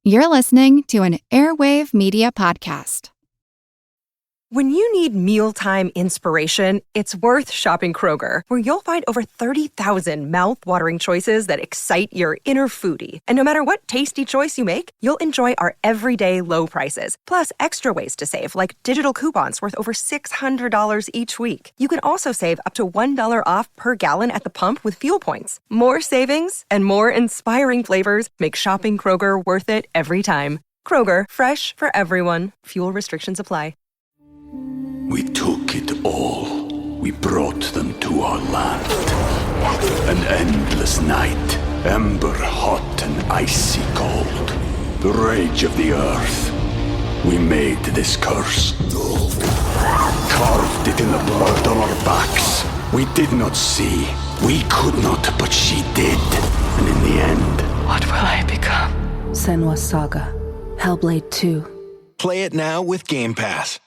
You're listening to an Airwave Media Podcast. When you need mealtime inspiration, it's worth shopping Kroger, where you'll find over 30,000 mouth-watering choices that excite your inner foodie. And no matter what tasty choice you make, you'll enjoy our everyday low prices, plus extra ways to save, like digital coupons worth over $600 each week. You can also save up to $1 off per gallon at the pump with fuel points. More savings and more inspiring flavors make shopping Kroger worth it every time. Kroger, fresh for everyone. Fuel restrictions apply. We took it all. We brought them to our land. An endless night, ember hot and icy cold. The rage of the earth. We made this curse. Carved it in the blood on our backs. We did not see. We could not, but she did. And in the end, what will I become? Senua's Saga. Hellblade 2. Play it now with Game Pass.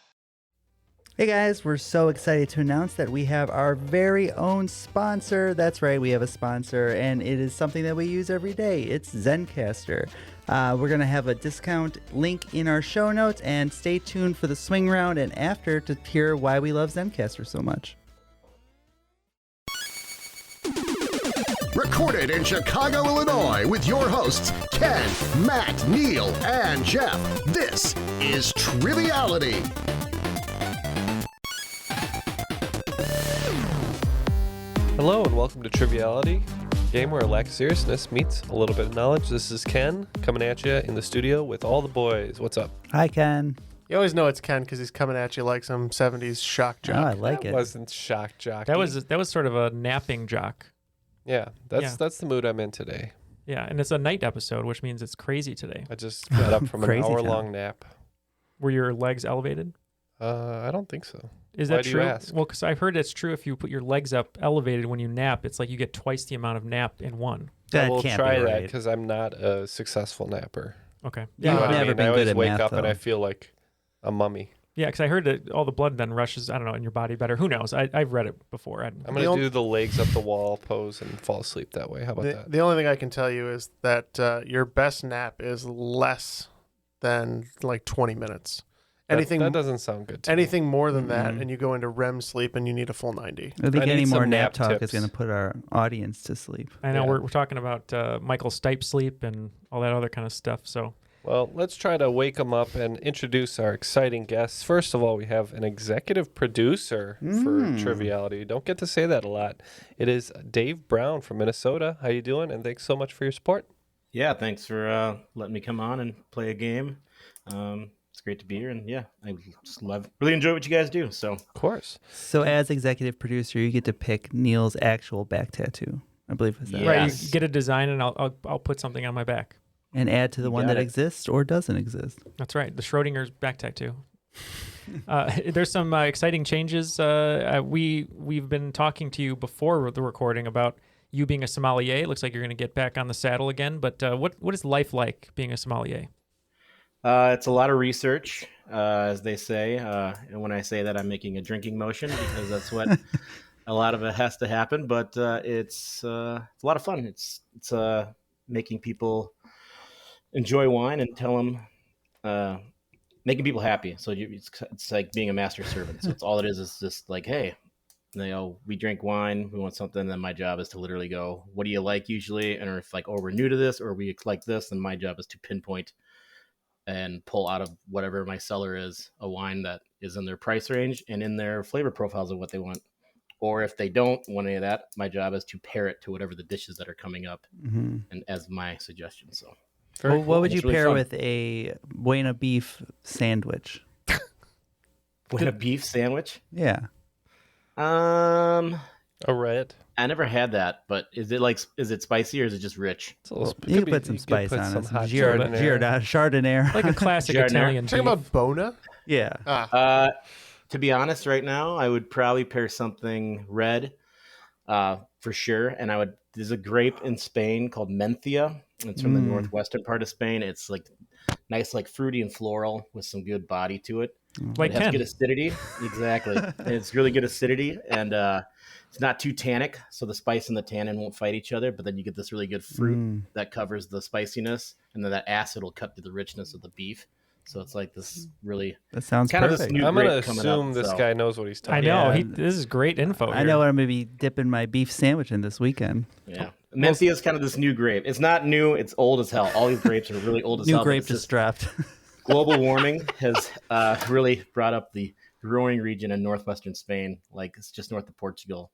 Hey guys, we're so excited to announce that we have our very own sponsor. That's right, we have a sponsor, and it is something that we use every day. It's Zencaster. We're going to have a discount link in our show notes, and stay tuned for the swing round and after to hear why we love Zencaster so much. Recorded in Chicago, Illinois, with your hosts, Ken, Matt, Neal, and Jeff. This is Triviality. Hello and welcome to Triviality, a game where a lack of seriousness meets a little bit of knowledge. This is Ken coming at you in the studio with all the boys. What's up? Hi, Ken. You always know it's Ken because he's coming at you like some 70s shock jock. Oh, I like That it. wasn't shock jock. That was sort of a napping jock. Yeah, that's the mood I'm in today. Yeah, and it's a night episode, which means it's crazy today. I just got up from an Crazy hour-long nap. Were your legs elevated? I don't think so. Is Why that do true? you ask? Well, because I've heard it's true if you put your legs up elevated when you nap, it's like you get twice the amount of nap in one. That I will can't try be that right. because I'm not a successful napper. Okay. You know You've what I never mean? been I always good at wake math, up and though. I feel like a mummy. Yeah, because I heard that all the blood then rushes, I don't know, in your body better. Who knows? I've read it before. I'm going to do the legs up the wall pose and fall asleep that way. How about that? The only thing I can tell you is that your best nap is less than like 20 minutes. That doesn't sound good to Anything more than that, and you go into REM sleep and you need a full 90. I think I any need more some nap nap talk tips. is going to put our audience to sleep. I know Yeah. we're talking about Michael Stipe sleep and all that other kind of stuff. So Well, let's try to wake them up and introduce our exciting guests. First of all, we have an executive producer for Triviality. Don't get to say that a lot. It is Dave Brown from Minnesota. How you doing? And thanks so much for your support. Yeah, thanks for letting me come on and play a game. It's great to be here, and yeah, I just really enjoy what you guys do. So, Of course. So as executive producer, you get to pick Neal's actual back tattoo, I believe is that Yeah. right, Yes. you get a design and I'll put something on my back. and add to the one got that it. exists or doesn't exist. That's right, the Schrodinger's back tattoo. There's some exciting changes. We've been talking to you before the recording about you being a sommelier. It looks like you're going to get back on the saddle again. But what is life like being a sommelier? it's a lot of research, as they say, and when I say that, I'm making a drinking motion because that's what a lot of it has to happen. But it's a lot of fun. It's making people enjoy wine and tell them. Making people happy. So it's like being a master servant. So it's all it is just like, hey, we drink wine, we want something, then my job is to literally go, what do you like usually? And if like, oh, we're new to this or we like this, then my job is to pinpoint and pull out of whatever my cellar is a wine that is in their price range and in their flavor profiles of what they want. Or if they don't want any of that, my job is to pair it to whatever the dishes that are coming up and as my suggestion. So Well, what would you It's really pair fun. with a Buena beef sandwich? Buena beef sandwich? Yeah. A red. I never had that, but is it spicy or is it just rich? It's a little, You can put some spice on it. Some Chardonnay. Chardonnay. Like a classic Giardiniera. Italian Talking beef. about Bona? Yeah. To be honest, right now, I would probably pair something red for sure. And there's a grape in Spain called Mencia. It's from the northwestern part of Spain. It's like nice, like fruity and floral with some good body to it. Like It has Ken. good acidity. Exactly. And it's really good acidity, and it's not too tannic, so the spice and the tannin won't fight each other, but then you get this really good fruit that covers the spiciness, and then that acid will cut through the richness of the beef. So it's like this really... That sounds kind of perfect. this new I'm going to grape coming assume up, this so- guy knows what he's I talking know. about. This is great info. I know what I'm going to be dipping my beef sandwich in this weekend. Yeah. Menthia is kind of this new grape. It's not new. It's old as hell. All these grapes are really old as hell. New but grape it's just dropped. global warming has really brought up the growing region in northwestern Spain. Like it's just north of Portugal.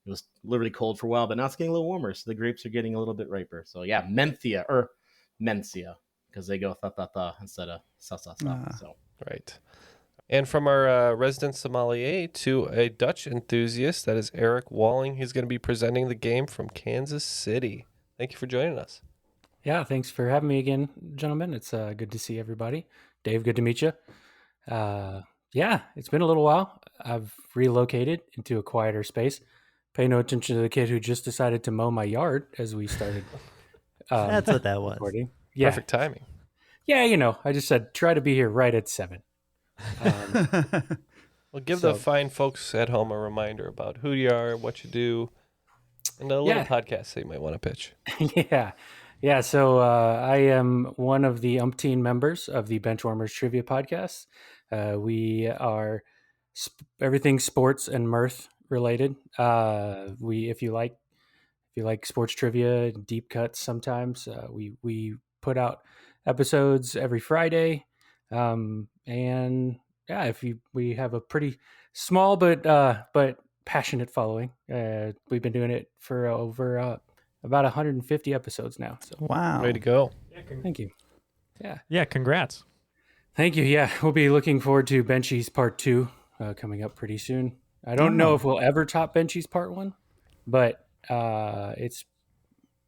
It was literally cold for a while, but now it's getting a little warmer. So the grapes are getting a little bit riper. So yeah, Menthia or Mencia, because they go tha instead of sa. So Right. And from our resident sommelier to a Dutch enthusiast, that is Eric Walling. He's going to be presenting the game from Kansas City. Thank you for joining us. Yeah, thanks for having me again, gentlemen. It's good to see everybody. Dave, good to meet you. Yeah, it's been a little while. I've relocated into a quieter space. Pay no attention to the kid who just decided to mow my yard as we started. That's what that was. Recording. Yeah. Perfect timing. Yeah, I just said try to be here right at 7. Well, give the fine folks at home a reminder about who you are, what you do, and a little podcast that you might want to pitch. Yeah. So I am one of the umpteen members of the Benchwarmers Trivia Podcast. We are everything sports and mirth related. If you like sports trivia, deep cuts, sometimes we put out episodes every Friday. And yeah, we have a pretty small but passionate following. We've been doing it for over about 150 episodes now. So Wow. Way to go. thank you. Yeah, congrats. Thank you. Yeah, we'll be looking forward to Benchies Part 2 coming up pretty soon. I don't know if we'll ever top Benchies Part 1, but it's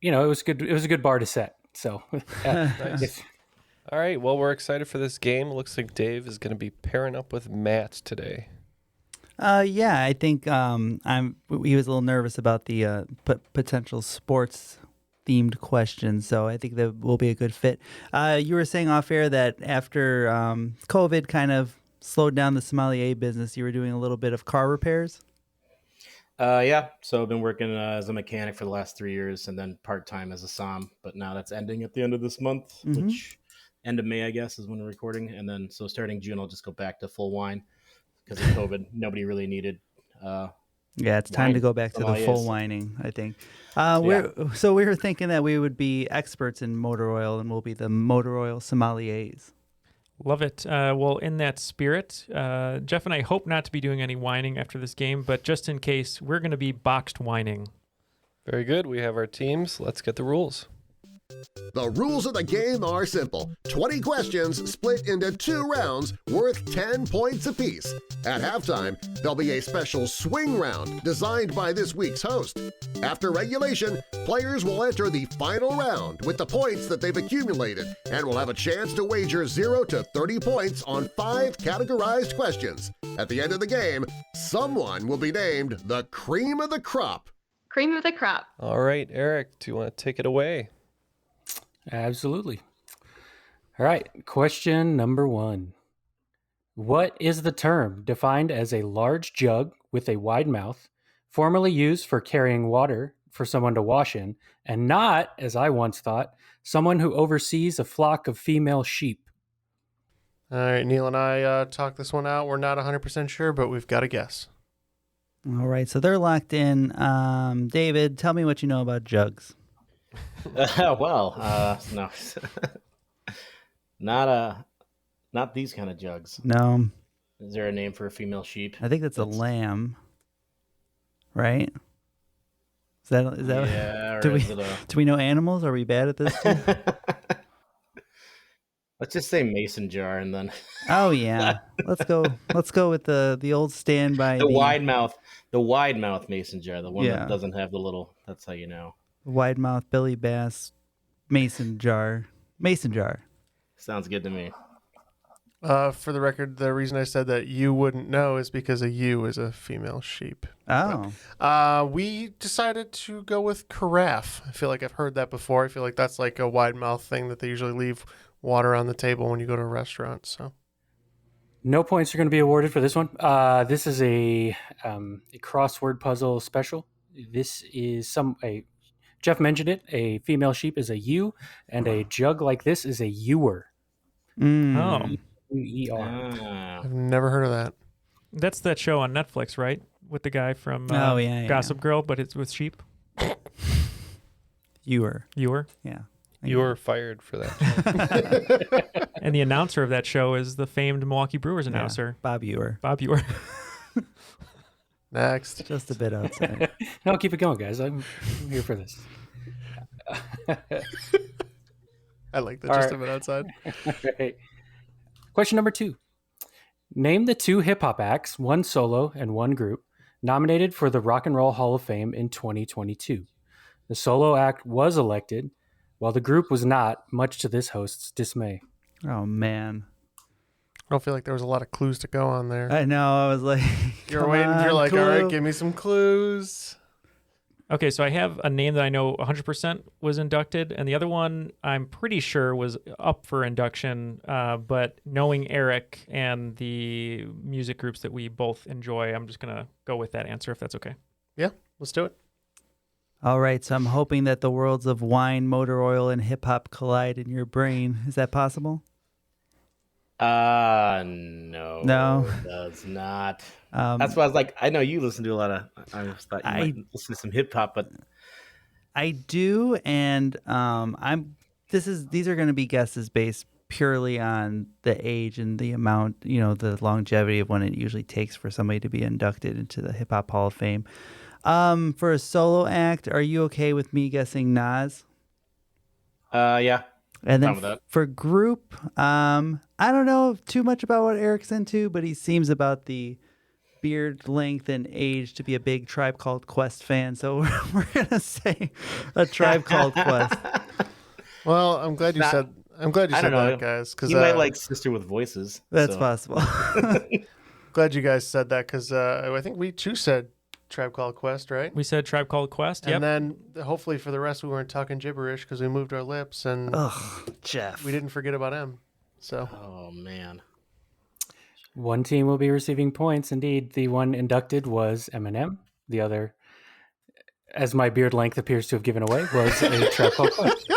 it was good. It was a good bar to set. So Nice. All right. Well, we're excited for this game. Looks like Dave is going to be pairing up with Matt today. Yeah, I think he was a little nervous about the potential sports themed questions, so I think that will be a good fit. You were saying off air that after COVID kind of slowed down the sommelier business, you were doing a little bit of car repairs. Yeah, so I've been working as a mechanic for the last 3 years, and then part-time as a som, but now that's ending at the end of this month, which end of May, I guess, is when we're recording. And then so starting June, I'll just go back to full wine because of COVID. Nobody really needed Yeah, it's time to go back to the full whining, I think. So we were thinking that we would be experts in motor oil, and we'll be the motor oil sommeliers. Love it. Well, in that spirit, Jeff and I hope not to be doing any whining after this game, but just in case, we're going to be boxed whining. Very good. We have our teams. Let's get the rules. The rules of the game are simple. 20 questions split into 2 rounds worth 10 points apiece. At halftime, there'll be a special swing round designed by this week's host. After regulation, players will enter the final round with the points that they've accumulated and will have a chance to wager 0 to 30 points on 5 categorized questions. At the end of the game, someone will be named the cream of the crop. Cream of the crop. All right, Eric, do you want to take it away? Absolutely. All right, question number 1. What is the term defined as a large jug with a wide mouth, formerly used for carrying water for someone to wash in, and not, as I once thought, someone who oversees a flock of female sheep? All right, Neil and I talked this one out. We're not 100% sure, but we've got a guess. All right, so they're locked in. David, tell me what you know about jugs. No. Not these kind of jugs. No. Is there a name for a female sheep? I think that's a lamb, right? Is that Yeah, or do is it a... do we know animals? Are we bad at this too? Let's just say mason jar, and then Oh yeah, let's go with the old standby. the wide mouth mason jar, the one that doesn't have the little. That's how you know. Wide mouth Billy Bass mason jar. Sounds good to me. For the record, the reason I said that you wouldn't know is because a ewe is a female sheep. Oh. But, we decided to go with carafe. I feel like I've heard that before. I feel like that's like a wide mouth thing that they usually leave water on the table when you go to a restaurant. So No points are going to be awarded for this one. This is a crossword puzzle special. This is Jeff mentioned it. A female sheep is a ewe, and a jug like this is a ewer. Oh. E-R. I've never heard of that. That's that show on Netflix, right? With the guy from Gossip Girl, but it's with sheep. Ewer. Yeah. You were fired for that. And the announcer of that show is the famed Milwaukee Brewers announcer. Bob Ewer. Next. Just a bit outside. No, keep it going, guys. I'm here for this. I like that. Just a bit outside. Right. Question number 2. Name the 2 hip-hop acts, one solo and one group, nominated for the Rock and Roll Hall of Fame in 2022. The solo act was elected, while the group was not, much to this host's dismay. Oh, man. I don't feel like there was a lot of clues to go on there. I know. I was like, You're waiting. You're like, all right, give me some clues. Okay, so I have a name that I know 100% was inducted, and the other one I'm pretty sure was up for induction, but knowing Eric and the music groups that we both enjoy, I'm just going to go with that answer if that's okay. Yeah, let's do it. All right, so I'm hoping that the worlds of wine, motor oil, and hip-hop collide in your brain. Is that possible? No. No? It does not. That's why I was like, I know you listen to a lot of, I just thought you might listen to some hip-hop, but... I do, and these are going to be guesses based purely on the age and the amount, the longevity of when it usually takes for somebody to be inducted into the Hip Hop Hall of Fame. For a solo act, are you okay with me guessing Nas? Yeah. And then for group, I don't know too much about what Eric's into, but he seems about the beard length and age to be a big Tribe Called Quest fan. So we're gonna say a Tribe Called Quest. Well, I'm glad you said that, guys. Because you might like Sister with Voices. That's possible. Glad you guys said that because I think we too said Tribe Called Quest, right? We said Tribe Called Quest, yep. And then hopefully for the rest we weren't talking gibberish because we moved our lips and Jeff. We didn't forget about M. So. Oh, man. One team will be receiving points. Indeed, the one inducted was Eminem. The other, as my beard length appears to have given away, was a Tribe Called Quest.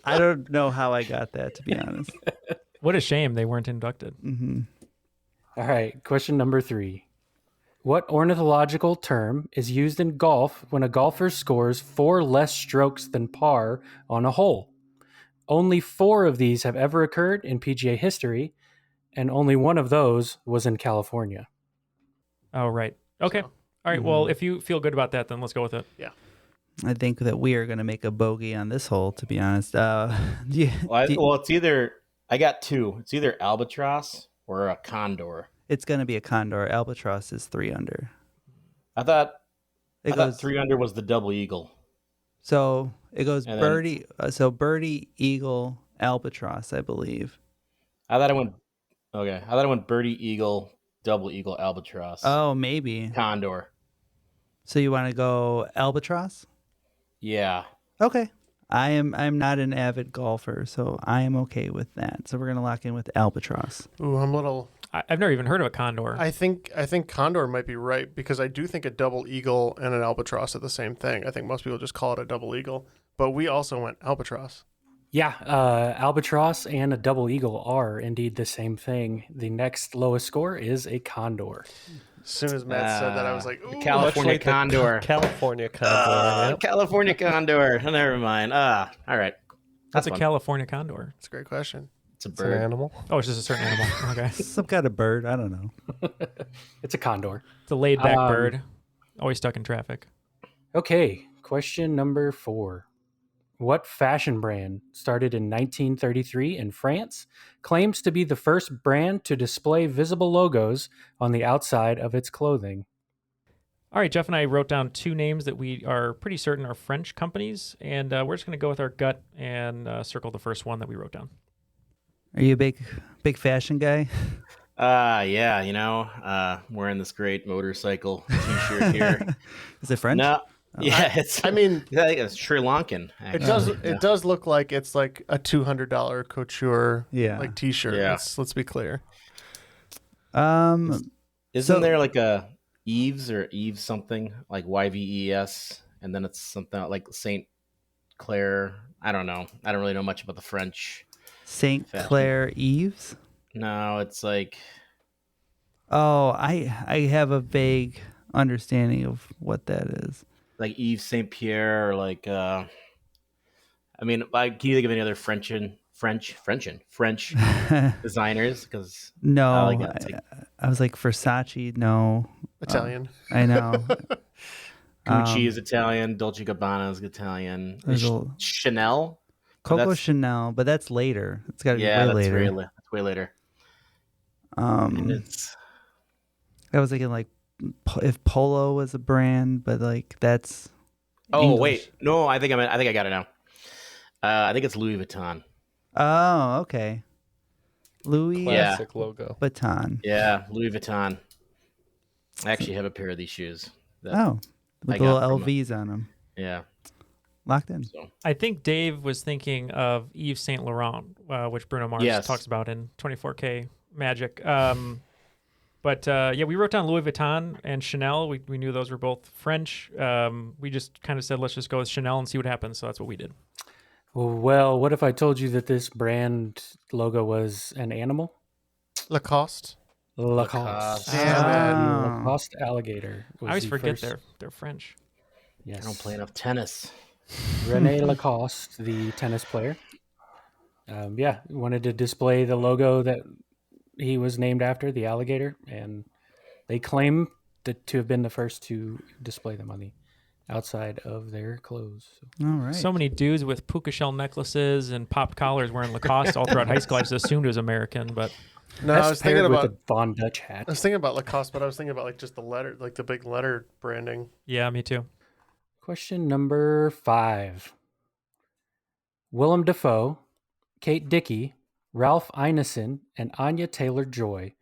I don't know how I got that, to be honest. What a shame they weren't inducted. Mm-hmm. All right, question number 3. What ornithological term is used in golf when a golfer scores 4 less strokes than par on a hole? Only 4 of these have ever occurred in PGA history, and only one of those was in California. Oh, right. Okay. All right. Well, if you feel good about that, then let's go with it. Yeah. I think that we are going to make a bogey on this hole, to be honest. Well, it's either, I got 2. It's either albatross or a condor. It's going to be a condor. Albatross is 3 under. I thought 3 under was the double eagle. So it goes birdie. So birdie, eagle, albatross, I believe. I thought I went birdie, eagle, double eagle, albatross. Oh, maybe condor. So you want to go albatross? Yeah. Okay. I'm not an avid golfer, so I am okay with that. So we're gonna lock in with albatross. Ooh, I'm a little. I've never even heard of a condor. I think condor might be right because I do think a double eagle and an albatross are the same thing. I think most people just call it a double eagle, but we also went albatross. Yeah, albatross and a double eagle are indeed the same thing. The next lowest score is a condor. As soon as Matt said that, I was like, ooh. California condor. California condor. California condor. Never mind. All right. That's a California condor. That's a great question. It's a bird. An animal. Oh, it's just a certain animal. Okay. Some kind of bird. I don't know. It's a condor. It's a laid back bird. Always stuck in traffic. Okay. Question number 4. What fashion brand started in 1933 in France claims to be the first brand to display visible logos on the outside of its clothing? All right, Jeff and I wrote down 2 names that we are pretty certain are French companies, and we're just going to go with our gut and circle the first one that we wrote down. Are you a big fashion guy? Yeah, wearing this great motorcycle T-shirt here. Is it French? No, Oh. yeah, it's. I mean, I think it's Sri Lankan. Actually. it does look like it's like a $200 couture like T-shirt. Yeah. Let's be clear. Isn't so- there like a Eves or Eve something like YVES, and then it's something like Saint Clair? I don't know. I don't really know much about the French. Saint fashion. Clair Eves? No, it's like. Oh, I have a vague understanding of what that is. Like Yves Saint Pierre, or like I can you think of any other French designers? Because No, I I was like Versace. No, Italian. I know. Gucci is Italian. Dolce Gabbana is Italian. Chanel. Coco Chanel, but that's later. It's got to be way that's later. That's way later. And it's. I was thinking like if Polo was a brand, but like that's. Oh English. wait, no, I think I got it now. I think it's Louis Vuitton. Oh, okay. Louis Classic logo. Vuitton. Yeah, Louis Vuitton. I actually have a pair of these shoes. With I little got from LVs on them. Yeah. Locked in. So. I think Dave was thinking of Yves Saint Laurent, which Bruno Mars talks about in 24K Magic. But we wrote down Louis Vuitton and Chanel. We knew those were both French. We just kind of said, let's just go with Chanel and see what happens. So that's what we did. Well, what if I told you that this brand logo was an animal? Lacoste. Lacoste. Lacoste alligator. I always forget they're French. Yes. I don't play enough tennis. Rene Lacoste, the tennis player. Wanted to display the logo that he was named after, the alligator, and they claim to have been the first to display them on the outside of their clothes. All right. So many dudes with puka shell necklaces and popped collars wearing Lacoste all throughout high school. I just assumed it was American, but no, I was thinking about the Von Dutch hat. I was thinking about Lacoste, but I was thinking about like just the letter, like the big letter branding. Yeah, me too. Question number 5. Willem Dafoe, Kate Dickie, Ralph Ineson, and Anya Taylor-Joy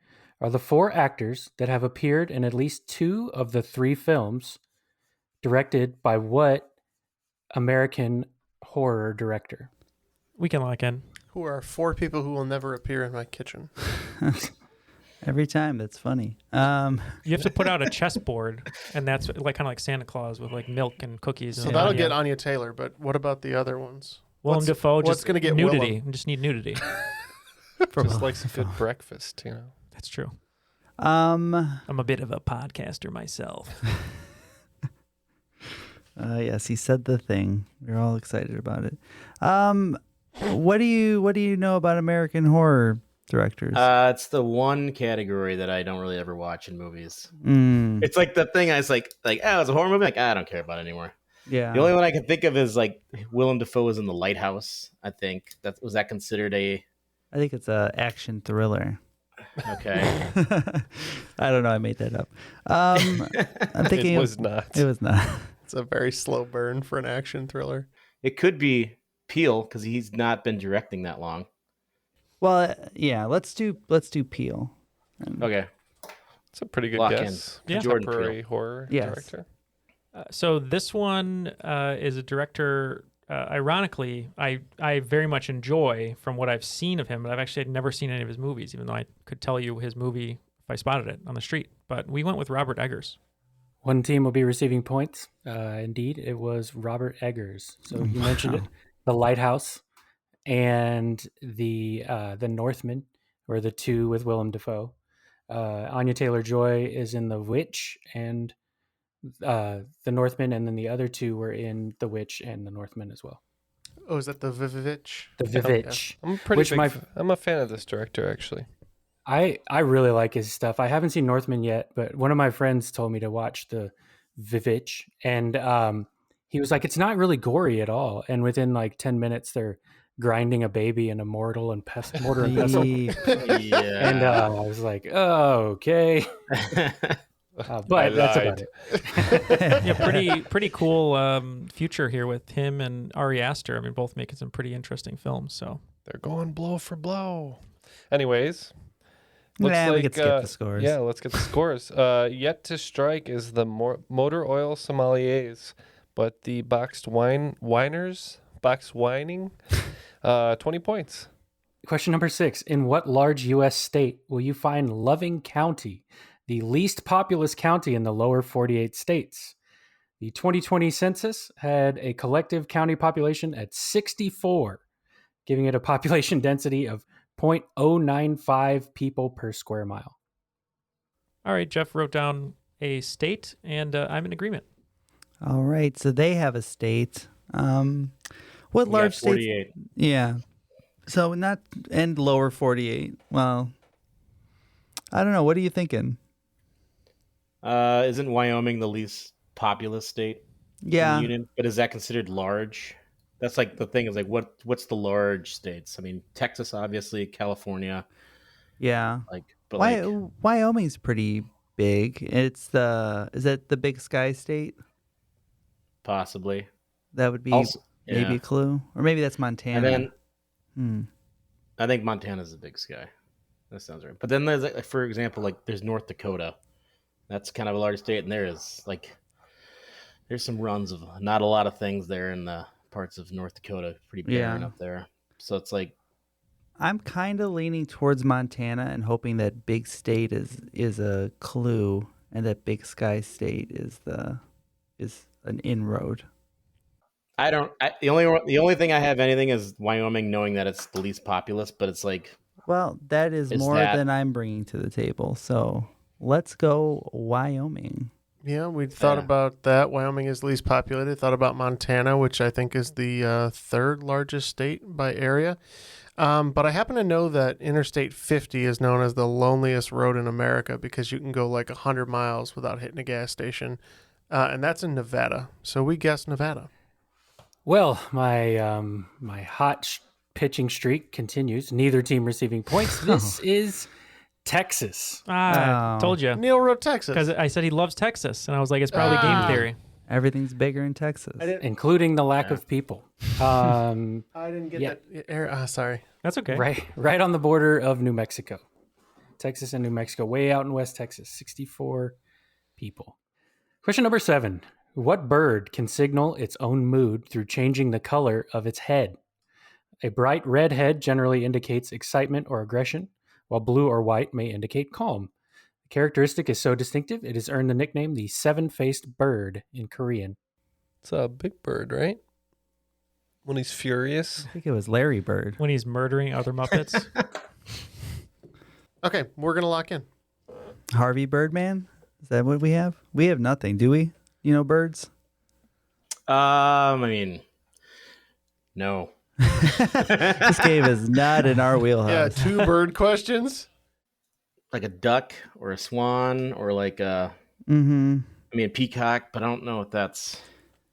are the 4 actors that have appeared in at least 2 of the 3 films directed by what American horror director? We can lock in. Who are 4 people who will never appear in my kitchen? Every time, that's funny. You have to put out a chessboard, and that's like kind of like Santa Claus with like milk and cookies. So that'll get Anya Taylor, but what about the other ones? Willem Dafoe, what's just going to get nudity. Willem? We just need nudity. Just likes a good breakfast, That's true. I'm a bit of a podcaster myself. Yes, he said the thing. We're all excited about it. What do you know about American horror directors? It's the one category that I don't really ever watch in movies. It's like the thing I was like, oh, it's a horror movie. Like, I don't care about it anymore. Yeah. The only one I can think of is like Willem Dafoe was in The Lighthouse. I think was that considered a? I think it's a action thriller. Okay. I don't know. I made that up. I'm thinking It was not. It was not. It's a very slow burn for an action thriller. It could be Peele because he's not been directing that long. Well, yeah. Let's do Peele. Okay. It's a pretty good Lock guess. in. Yeah. Jordan Contemporary Peele. horror Yes. director. So this one is a director. Ironically, I very much enjoy from what I've seen of him, but I've actually never seen any of his movies, even though I could tell you his movie if I spotted it on the street. But we went with Robert Eggers. One team will be receiving points. Indeed, it was Robert Eggers. So you mentioned it, The Lighthouse and the Northman were the 2 with Willem Dafoe. Anya Taylor-Joy is in The Witch and The Northman, and then the other 2 were in The Witch and The Northman as well. Oh, is that the Vivitch? The Vivitch. Yeah. I'm a fan of this director, actually. I really like his stuff. I haven't seen Northman yet, but one of my friends told me to watch the Vivitch, and he was like, it's not really gory at all. And within like 10 minutes, they're grinding a baby in a mortar and pestle. Yeah. And I was like, oh, okay. But that's about it. Yeah, pretty cool future here with him and Ari Aster. I mean, both making some pretty interesting films. So They're going blow for blow. Anyways, looks Yeah, we like could skip the scores. yeah, let's get the scores. Yet to strike is the motor oil sommeliers, but the boxed whining, 20 points. Question number 6. In what large U.S. state will you find Loving County, the least populous county in the lower 48 states? The 2020 census had a collective county population at 64, giving it a population density of 0.095 people per square mile. All right, Jeff wrote down a state, and I'm in agreement. All right, so they have a state. What We large got states? 48. Yeah. So not and lower 48. Well, I don't know. What are you thinking? Isn't Wyoming the least populous state in Yeah. the union? But is that considered large? That's like the thing is like what's the large states? I mean, Texas, obviously, California. Yeah. But Wyoming's pretty big. Is it the Big Sky State? possibly. That would be Also- maybe yeah. a clue, or maybe that's Montana. And then I think Montana's the big sky. That sounds right. But then there's like, for example, like there's North Dakota. That's kind of a large state, and there's some runs of not a lot of things there in the parts of North Dakota. Pretty barren Yeah. up there. So it's like I'm kind of leaning towards Montana and hoping that Big State is a clue, and that Big Sky State is an inroad. the only thing I have anything is Wyoming, knowing that it's the least populous, but it's like Well, that is Is more that- than I'm bringing to the table. So let's go Wyoming. Yeah, we thought about that. Wyoming is least populated. Thought about Montana, which I think is the third largest state by area. But I happen to know that Interstate 50 is known as the loneliest road in America because you can go like 100 miles without hitting a gas station. And that's in Nevada. So we guessed Nevada. Well, my hot pitching streak continues. Neither team receiving points. This is Texas. Told you. Neal wrote Texas. Because I said he loves Texas, and I was like, it's probably game theory. Everything's bigger in Texas. Including the lack of people. I didn't get that. Sorry. That's okay. Right on the border of New Mexico. Texas and New Mexico, way out in West Texas. 64 people. Question number 7. What bird can signal its own mood through changing the color of its head? A bright red head generally indicates excitement or aggression, while blue or white may indicate calm. The characteristic is so distinctive, it has earned the nickname the seven-faced bird in Korean. It's a big bird, right? When he's furious. I think it was Larry Bird. When he's murdering other Muppets. Okay, we're going to lock in. Harvey Birdman? Is that what we have? We have nothing, do we? You know birds? I mean, no. This game is not in our wheelhouse. Yeah, 2 bird questions. Like a duck or a swan or like a peacock, but I don't know if that's.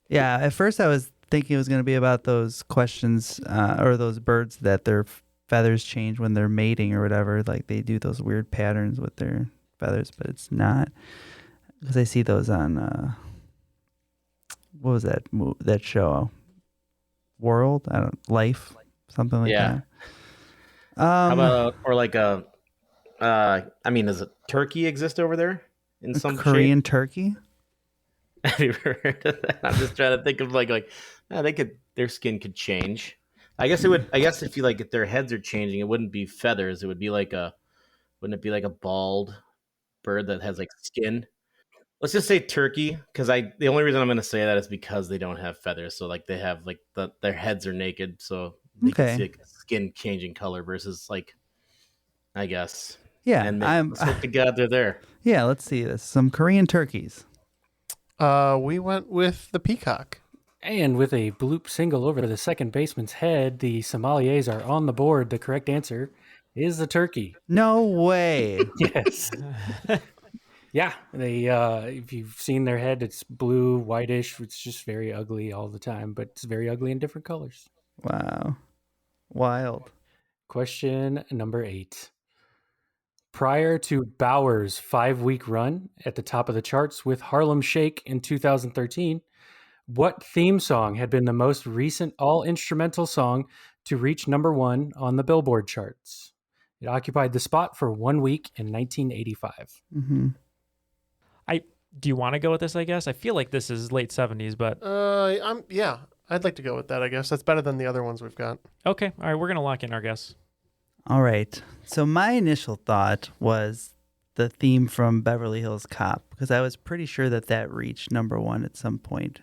Yeah, at first I was thinking it was going to be about those questions or those birds that their feathers change when they're mating or whatever. Like they do those weird patterns with their feathers, but it's not. Because I see those on, what was that show? World? Life? Something like that. How about, or like a, does a turkey exist over there in some Korean shape? turkey? Have you ever heard of that? I'm just trying to think of their skin could change. I guess if you if their heads are changing, it wouldn't be feathers. It would be wouldn't it be like a bald bird that has like skin? Let's just say turkey, because the only reason I'm going to say that is because they don't have feathers. So they have their heads are naked, so they can see skin changing color versus I guess. Yeah, and let's hope to God they're there. Yeah, let's see this. Some Korean turkeys. We went with the peacock. And with a bloop single over the second baseman's head, the sommeliers are on the board. The correct answer is the turkey. No way. Yes. Yeah, they. If you've seen their head, it's blue, whitish. It's just very ugly all the time, but it's very ugly in different colors. Wow. Wild. Question number 8. Prior to Bauer's 5-week run at the top of the charts with Harlem Shake in 2013, what theme song had been the most recent all-instrumental song to reach number 1 on the Billboard charts. It occupied the spot for 1 week in 1985. Mm-hmm. Do you want to go with this, I guess? I feel like this is late 70s, but... I'd like to go with that, I guess. That's better than the other ones we've got. Okay, all right, we're going to lock in our guess. All right. So my initial thought was the theme from Beverly Hills Cop, because I was pretty sure that reached number 1 at some point.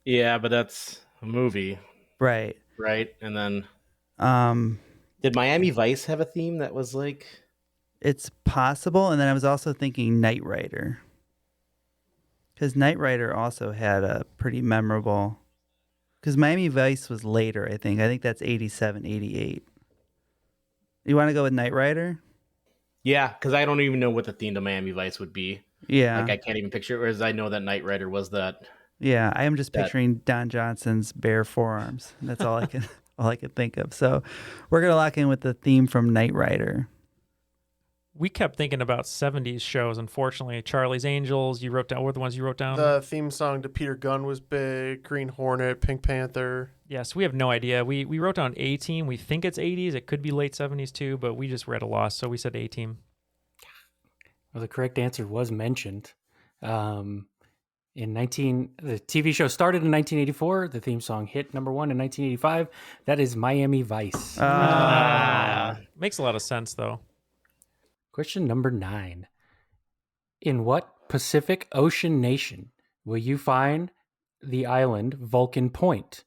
Yeah, but that's a movie. Right. Right? And then... Did Miami Vice have a theme that was like... It's possible, and then I was also thinking Knight Rider. Because Knight Rider also had a pretty memorable... Because Miami Vice was later, I think. I think that's 87, 88. You want to go with Knight Rider? Yeah, because I don't even know what the theme to Miami Vice would be. Yeah. Like, I can't even picture it, whereas I know that Knight Rider was that. Yeah, I am just picturing Don Johnson's bare forearms. That's all I can all I can think of. So we're going to lock in with the theme from Knight Rider. We kept thinking about 70s shows, unfortunately. Charlie's Angels, you wrote down. What were the ones you wrote down? The theme song to Peter Gunn was big. Green Hornet, Pink Panther. Yes, we have no idea. We wrote down A-Team. We think it's 80s. It could be late 70s too, but we just read a loss, so we said A-Team. Well, the correct answer was mentioned. The TV show started in 1984. The theme song hit number 1 in 1985. That is Miami Vice. Makes a lot of sense, though. Question number 9. In what Pacific Ocean nation will you find the island Vulcan Point?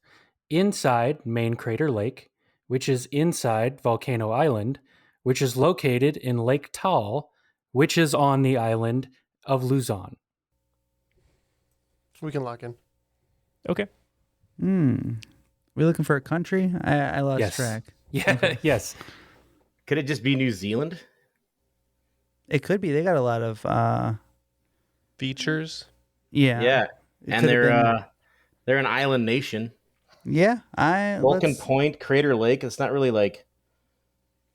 Inside Main Crater Lake, which is inside Volcano Island, which is located in Lake Taal, which is on the island of Luzon. We can lock in. Okay. We looking for a country? I lost track. Yeah, okay. Yes. Could it just be New Zealand? It could be. They got a lot of features. Yeah. Yeah. And they're an island nation. Yeah. Vulcan Point, Crater Lake. It's not really like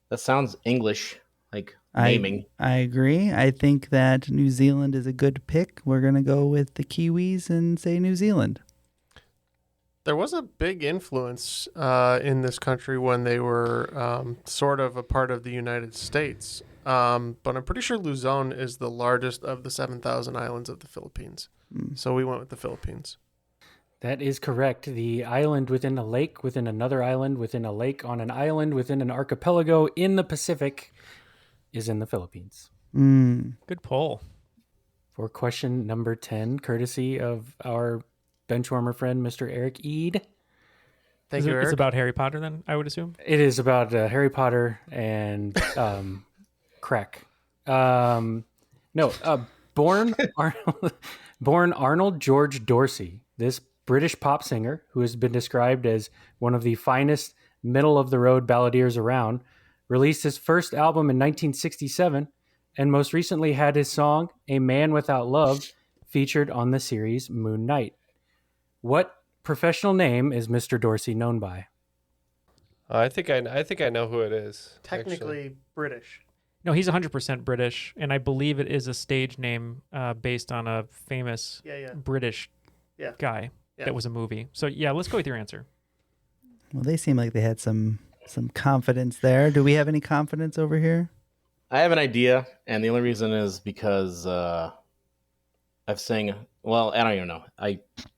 that sounds English, like naming. I agree. I think that New Zealand is a good pick. We're gonna go with the Kiwis and say New Zealand. There was a big influence in this country when they were sort of a part of the United States. But I'm pretty sure Luzon is the largest of the 7,000 islands of the Philippines. So we went with the Philippines. That is correct. The island within a lake, within another island, within a lake, on an island, within an archipelago in the Pacific is in the Philippines. Good poll. For question number 10, courtesy of our benchwarmer friend, Mr. Eric Eade. Thank you, Eric. It's about Harry Potter then, I would assume? It is about Harry Potter and crack. Born Arnold George Dorsey, this British pop singer who has been described as one of the finest middle-of-the-road balladeers around, released his first album in 1967 and most recently had his song, A Man Without Love, featured on the series Moon Knight. What professional name is Mr. Dorsey known by? I think I know who it is. Technically British. No, he's 100% British, and I believe it is a stage name based on a famous British guy that was a movie. So, yeah, let's go with your answer. Well, they seem like they had some confidence there. Do we have any confidence over here? I have an idea, and the only reason is because I've sang. Well, I don't even know.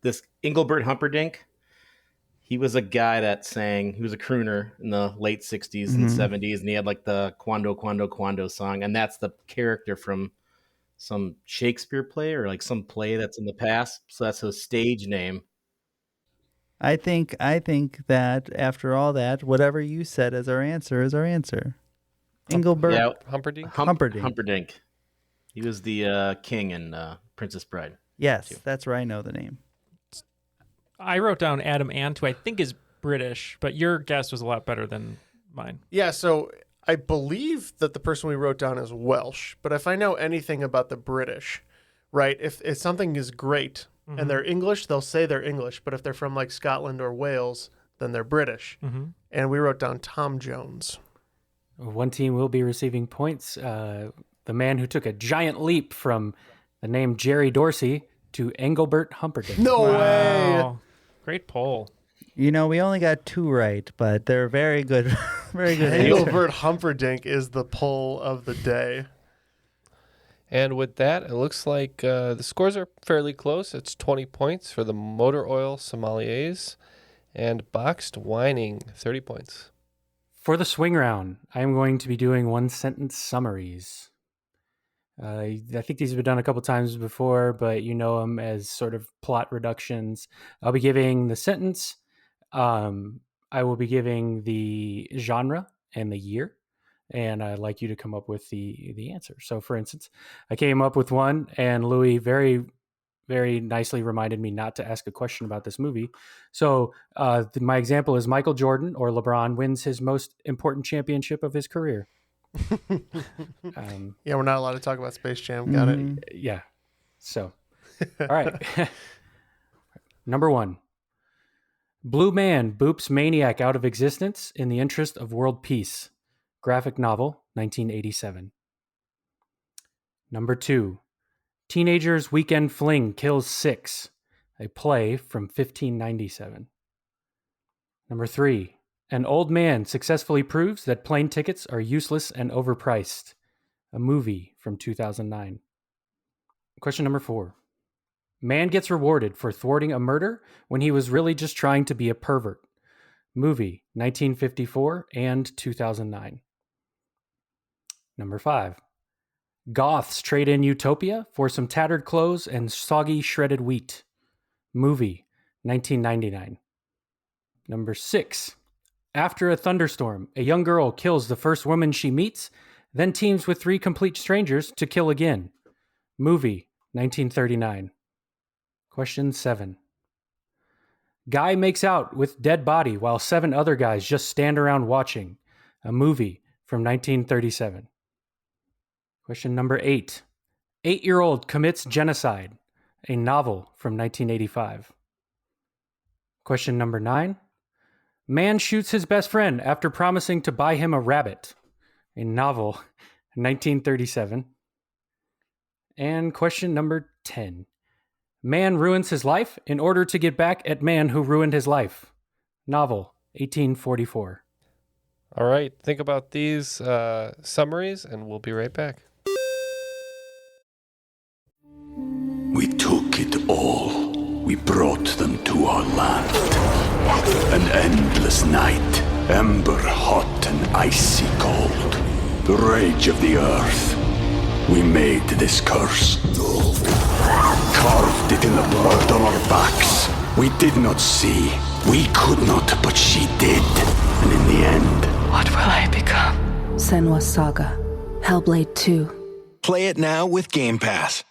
This Engelbert Humperdinck. He was a guy that sang. He was a crooner in the late '60s and '70s, and he had like the Quando Quando Quando song, and that's the character from some Shakespeare play or like some play that's in the past. So that's his stage name. I think that after all that, whatever you said as our answer is our answer. Engelbert Humperdinck. Humperdinck. He was the king in Princess Bride. Yes, that's where I know the name. I wrote down Adam Ant, who I think is British, but your guess was a lot better than mine. Yeah, so I believe that the person we wrote down is Welsh, but if I know anything about the British, right, if something is great and they're English, they'll say they're English, but if they're from like Scotland or Wales, then they're British. And we wrote down Tom Jones. One team will be receiving points. The man who took a giant leap from the name Jerry Dorsey to Engelbert Humperdinck. No way! Great poll. You know, we only got 2 right, but they're very good. Very good. Engelbert Humperdinck is the poll of the day. And with that, it looks like the scores are fairly close. It's 20 points for the motor oil sommeliers and boxed whining, 30 points. For the swing round, I'm going to be doing 1-sentence summaries. I think these have been done a couple times before, but you know them as sort of plot reductions. I'll be giving the sentence. I will be giving the genre and the year, and I'd like you to come up with the answer. So, for instance, I came up with one, and Louis very, very nicely reminded me not to ask a question about this movie. So, my example is Michael Jordan or LeBron wins his most important championship of his career. Yeah, we're not allowed to talk about Space Jam. Got it. Yeah. So, all right. Number 1. Blue Man boops maniac out of existence in the interest of world peace. Graphic novel, 1987. Number 2. Teenager's weekend fling kills 6. A play from 1597. Number 3. An old man successfully proves that plane tickets are useless and overpriced. A movie from 2009. Question number 4. Man gets rewarded for thwarting a murder when he was really just trying to be a pervert. Movie, 1954 and 2009. Number 5. Goths trade in utopia for some tattered clothes and soggy shredded wheat. Movie, 1999. Number 6. After a thunderstorm, a young girl kills the first woman she meets, then teams with 3 complete strangers to kill again. Movie, 1939. Question 7. Guy makes out with dead body while 7 other guys just stand around watching. A movie from 1937. Question number 8. 8-year-old commits genocide. A novel from 1985. Question number 9. Man shoots his best friend after promising to buy him a rabbit. A novel, 1937. And question number 10. Man ruins his life in order to get back at man who ruined his life. Novel, 1844. All right, think about these summaries, and we'll be right back. We took it all. We brought them to our land. An endless night, ember hot and icy cold. The rage of the earth. We made this curse. Carved it in the blood on our backs. We did not see. We could not, but she did. And in the end... What will I become? Senua's Saga. Hellblade 2. Play it now with Game Pass.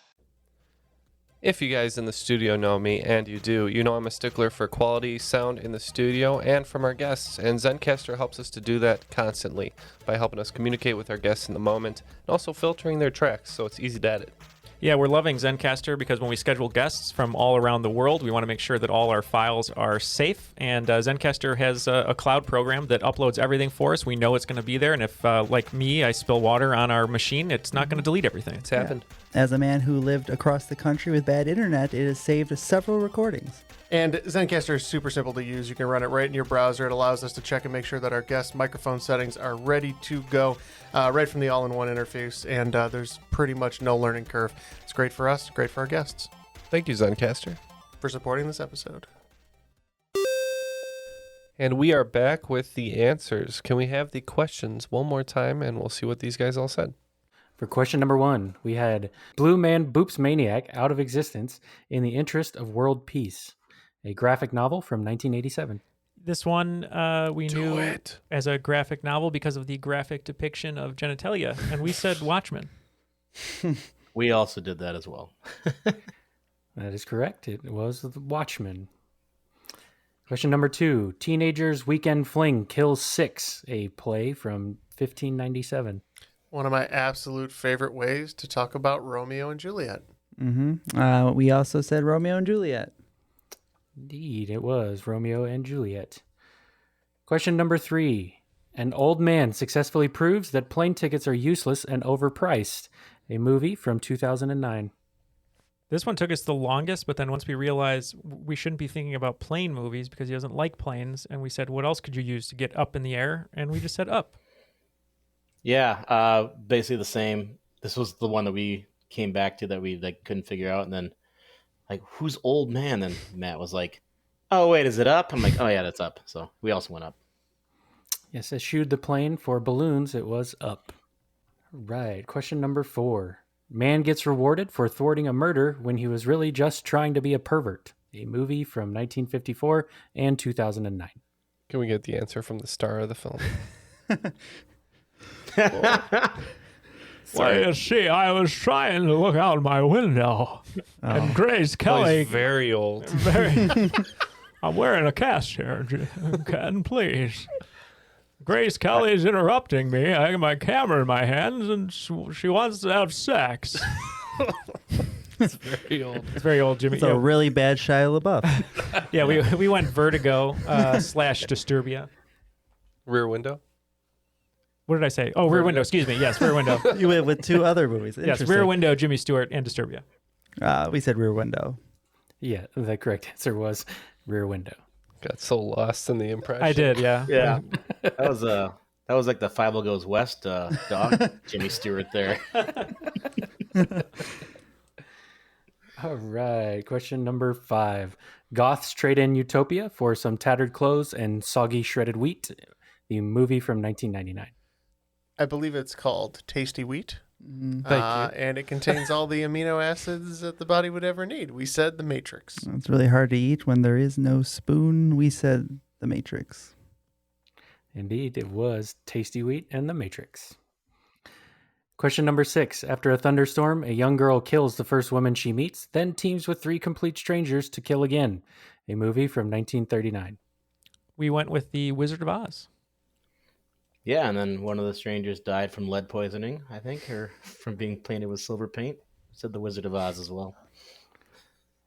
If you guys in the studio know me, and you do, you know I'm a stickler for quality sound in the studio and from our guests, and Zencaster helps us to do that constantly by helping us communicate with our guests in the moment and also filtering their tracks so it's easy to edit. Yeah, we're loving Zencaster because when we schedule guests from all around the world, we want to make sure that all our files are safe. And Zencaster has a cloud program that uploads everything for us. We know it's going to be there. And if, like me, I spill water on our machine, it's not going to delete everything. It's happened. As a man who lived across the country with bad internet, it has saved several recordings. And Zencaster is super simple to use. You can run it right in your browser. It allows us to check and make sure that our guest microphone settings are ready to go right from the all-in-one interface. And there's pretty much no learning curve. It's great for us, great for our guests. Thank you, Zencaster, for supporting this episode. And we are back with the answers. Can we have the questions one more time, and we'll see what these guys all said. For question number 1, we had Blue Man boops maniac out of existence in the interest of world peace. A graphic novel from 1987. This one we knew as a graphic novel because of the graphic depiction of genitalia, and we said Watchmen. We also did that as well. That is correct. It was The Watchmen. Question number 2. Teenager's Weekend Fling Kills 6, a play from 1597. One of my absolute favorite ways to talk about Romeo and Juliet. We also said Romeo and Juliet. Indeed, it was Romeo and Juliet. Question number 3. An old man successfully proves that plane tickets are useless and overpriced. A movie from 2009. This one took us the longest, but then once we realized we shouldn't be thinking about plane movies because he doesn't like planes, and we said, what else could you use to get up in the air? And we just said up. Yeah, basically the same. This was the one that we came back to that we couldn't figure out, and then who's old man? And Matt was like, "Oh wait, is it up?" I'm like, "Oh yeah, that's up." So we also went up. Yes, eschewed the plane for balloons. It was up. Right. Question number 4. Man gets rewarded for thwarting a murder when he was really just trying to be a pervert. A movie from 1954 and 2009. Can we get the answer from the star of the film? Well, you see, I was trying to look out my window, and Grace Kelly... He's very old. I'm wearing a cast here, Ken, please. Grace Kelly's interrupting me. I have my camera in my hands, and she wants to have sex. It's very old. It's very old, Jimmy. It's a really bad Shia LaBeouf. Yeah, we went Vertigo / Disturbia. Rear Window? What did I say? Oh, Rear Window. Excuse me. Yes, Rear Window. You went with 2 other movies. Yes, Rear Window, Jimmy Stewart, and Disturbia. We said Rear Window. Yeah, the correct answer was Rear Window. Got so lost in the impression. I did, yeah. Yeah, that was like the 5 Goes West dog, Jimmy Stewart there. All right. Question number 5. Goths trade in Utopia for some tattered clothes and soggy shredded wheat. The movie from 1999. I believe it's called Tasty Wheat. Thank you. And it contains all the amino acids that the body would ever need. We said The Matrix. It's really hard to eat when there is no spoon. We said The Matrix. Indeed, it was Tasty Wheat and The Matrix. Question number 6. After a thunderstorm, a young girl kills the first woman she meets, then teams with 3 complete strangers to kill again. A movie from 1939. We went with The Wizard of Oz. Yeah, and then one of the strangers died from lead poisoning, I think, or from being painted with silver paint. Said The Wizard of Oz as well.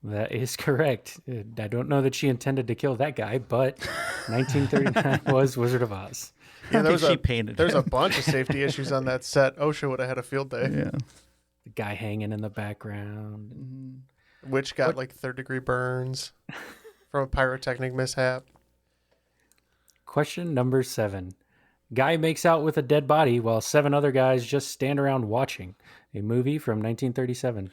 That is correct. I don't know that she intended to kill that guy, but 1939 was Wizard of Oz. Yeah, there's a a bunch of safety issues on that set. OSHA would have had a field day. Yeah. The guy hanging in the background. Which got like 3rd-degree burns from a pyrotechnic mishap. Question number 7. Guy makes out with a dead body while 7 other guys just stand around watching. A movie from 1937.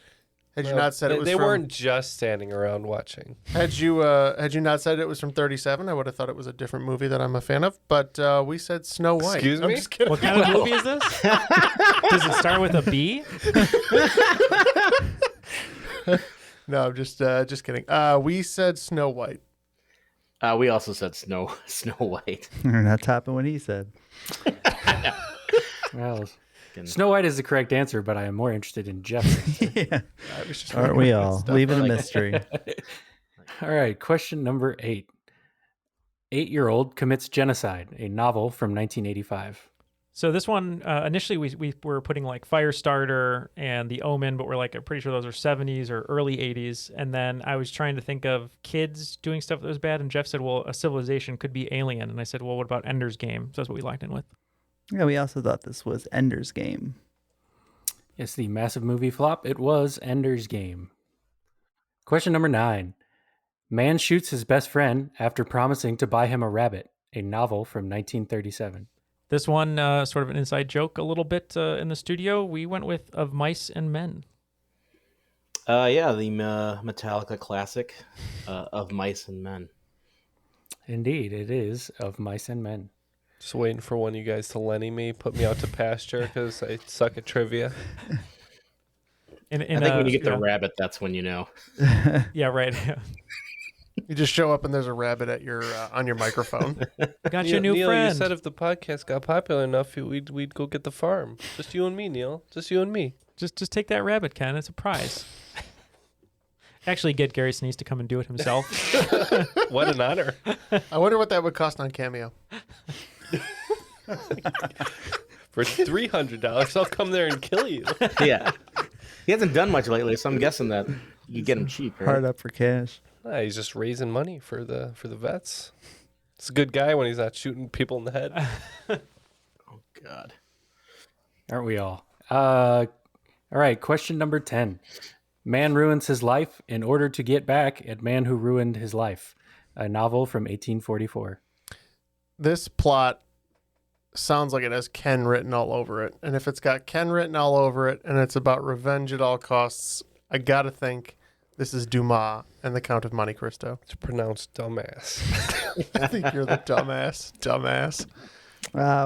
Had you not said it was they from... weren't just standing around watching. Had you not said it was from 37, I would have thought it was a different movie that I'm a fan of. But we said Snow White. Excuse me? I'm just kidding. What kind of movie is this? Does it start with a B? No, I'm just kidding. We said Snow White. We also said Snow White. We're not topping what he said. Well, Snow White is the correct answer, but I am more interested in Jeff's. Yeah. Aren't we all? Leave it a mystery. All right, question number 8. 8-year-old commits genocide, a novel from 1985. So this one, initially we were putting like Firestarter and The Omen, but we're like, I'm pretty sure those are 70s or early 80s. And then I was trying to think of kids doing stuff that was bad. And Jeff said, well, a civilization could be Alien. And I said, well, what about Ender's Game? So that's what we locked in with. Yeah, we also thought this was Ender's Game. Yes, the massive movie flop. It was Ender's Game. Question number 9. Man shoots his best friend after promising to buy him a rabbit, a novel from 1937. This one, sort of an inside joke a little bit in the studio. We went with Of Mice and Men. Yeah, the Metallica classic, Of Mice and Men. Indeed, it is Of Mice and Men. Just waiting for one of you guys to Lenny me, put me out to pasture because I suck at trivia. I think when you get the rabbit, that's when you know. Yeah, right. You just show up and there's a rabbit at your on your microphone. Got your new Neal, friend. You said if the podcast got popular enough, we'd go get the farm. Just you and me, Neal. Just you and me. Just take that rabbit, Ken. It's a prize. Actually, get Gary Sinise to come and do it himself. What an honor. I wonder what that would cost on Cameo. For $300, I'll come there and kill you. Yeah. He hasn't done much lately, so I'm guessing that you get him cheap, right? Hard up for cash. He's just raising money for the vets. He's a good guy when he's not shooting people in the head. Oh, God. Aren't we all? All right, question number 10. Man ruins his life in order to get back at man who ruined his life. A novel from 1844. This plot sounds like it has Ken written all over it. And if it's got Ken written all over it and it's about revenge at all costs, I gotta think this is Dumas and the Count of Monte Cristo. It's pronounced dumbass. I think you're the dumbass.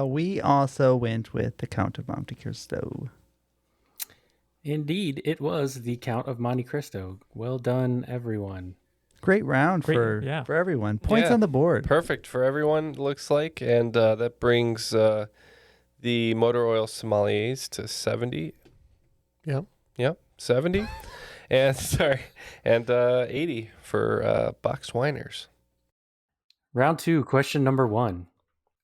We also went with the Count of Monte Cristo. Indeed, it was the Count of Monte Cristo. Well done, everyone. Great round for everyone. Points on the board. Perfect for everyone, looks like. And that brings the motor oil sommeliers to 70. Yep, 70. And 80 for box whiners. Round 2, question number 1.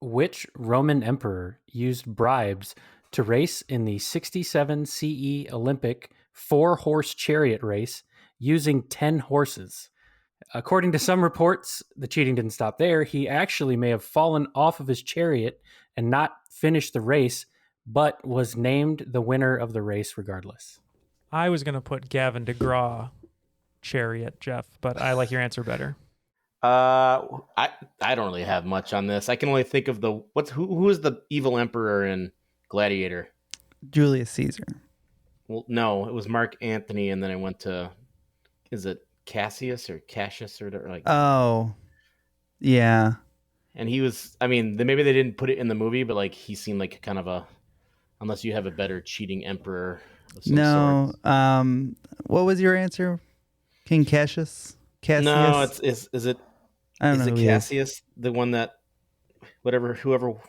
Which Roman emperor used bribes to race in the 67 CE Olympic 4-horse chariot race using 10 horses? According to some reports, the cheating didn't stop there. He actually may have fallen off of his chariot and not finished the race, but was named the winner of the race regardless. I was going to put Gavin DeGraw chariot, Jeff, but I like your answer better. I don't really have much on this. I can only think of who is the evil emperor in Gladiator? Julius Caesar. Well, no, it was Mark Antony, and then I went to, is it Cassius or Cassius or like? Oh, yeah. And he was, I mean, maybe they didn't put it in the movie, but like he seemed like kind of a, unless you have a better cheating emperor of some sort. What was your answer? King Cassius? Cassius? No, is it? I don't know. Is it Cassius, the one that whoever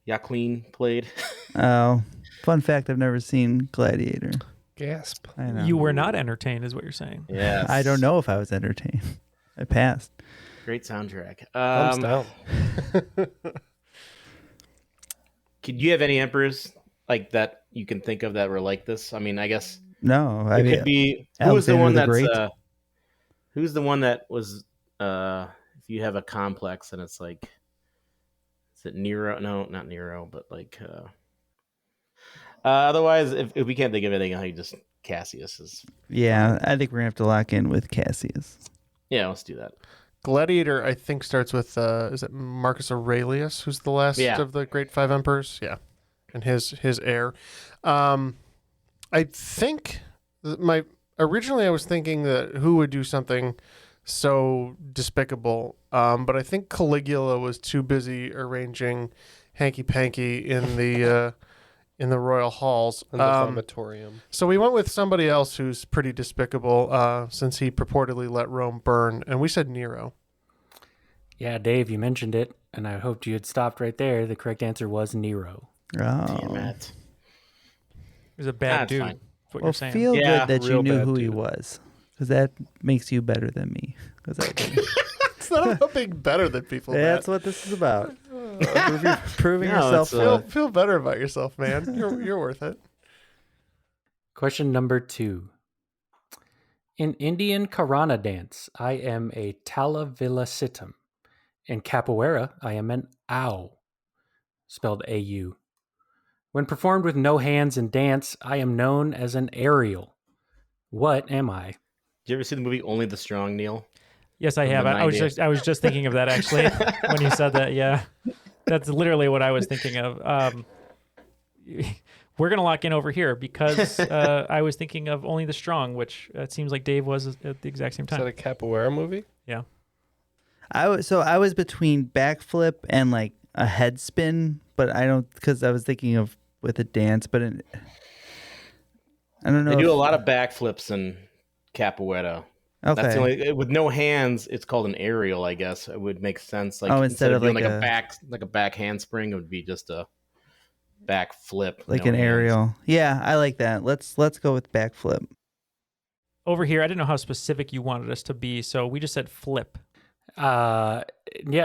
Jacqueline played? Oh, fun fact: I've never seen Gladiator. Gasp! I know. You were not entertained, is what you're saying. Yeah. I don't know if I was entertained. I passed. Great soundtrack. Thumbs down. Do you have any emperors like that you can think of that were like this? I mean, I guess no. It could be who's the one that's who's the one that was if you have a complex and it's like, is it Nero? No, not Nero, but like otherwise if we can't think of anything, I just Cassius is. Yeah, I think we're gonna have to lock in with Cassius. Yeah, let's do that. Gladiator, I think, starts with is it Marcus Aurelius, who's the last of the great 5 emperors? Yeah, and his heir. I think originally I was thinking that who would do something so despicable, but I think Caligula was too busy arranging hanky-panky in the royal halls. In the vomitorium. So we went with somebody else who's pretty despicable since he purportedly let Rome burn, and we said Nero. Yeah, Dave, you mentioned it, and I hoped you had stopped right there. The correct answer was Nero. Oh. Damn it. He was a bad dude. Fine. What Well, you're saying. feel good that you knew who he dude. was, because that makes you better than me. Because I didn't. It's not about being better than people. That's what this is about. Proving yourself. Feel better about yourself, man. You're worth it. Question number 2. In Indian Karana dance, I am a Talavilasitam. In Capoeira, I am an Au, spelled A-U. When performed with no hands in dance, I am known as an aerial. What am I? Did you ever see the movie Only the Strong, Neil? Yes, I From have. the I was just thinking of that actually when you said that. Yeah, that's literally what I was thinking of. We're gonna lock in over here because I was thinking of Only the Strong, which it seems like Dave was at the exact same time. Is that a capoeira movie? Yeah. I was between backflip and like a head spin, but I don't, because I was thinking of with a dance, but I don't know. They do a lot of backflips in capoeira. Okay. That's the only, with no hands, it's called an aerial, I guess. It would make sense. Like instead of doing like a back handspring, it would be just a back flip. like no an hands. aerial. Yeah, I like that. Let's go with backflip. Over here, I didn't know how specific you wanted us to be, so we just said flip. Yeah,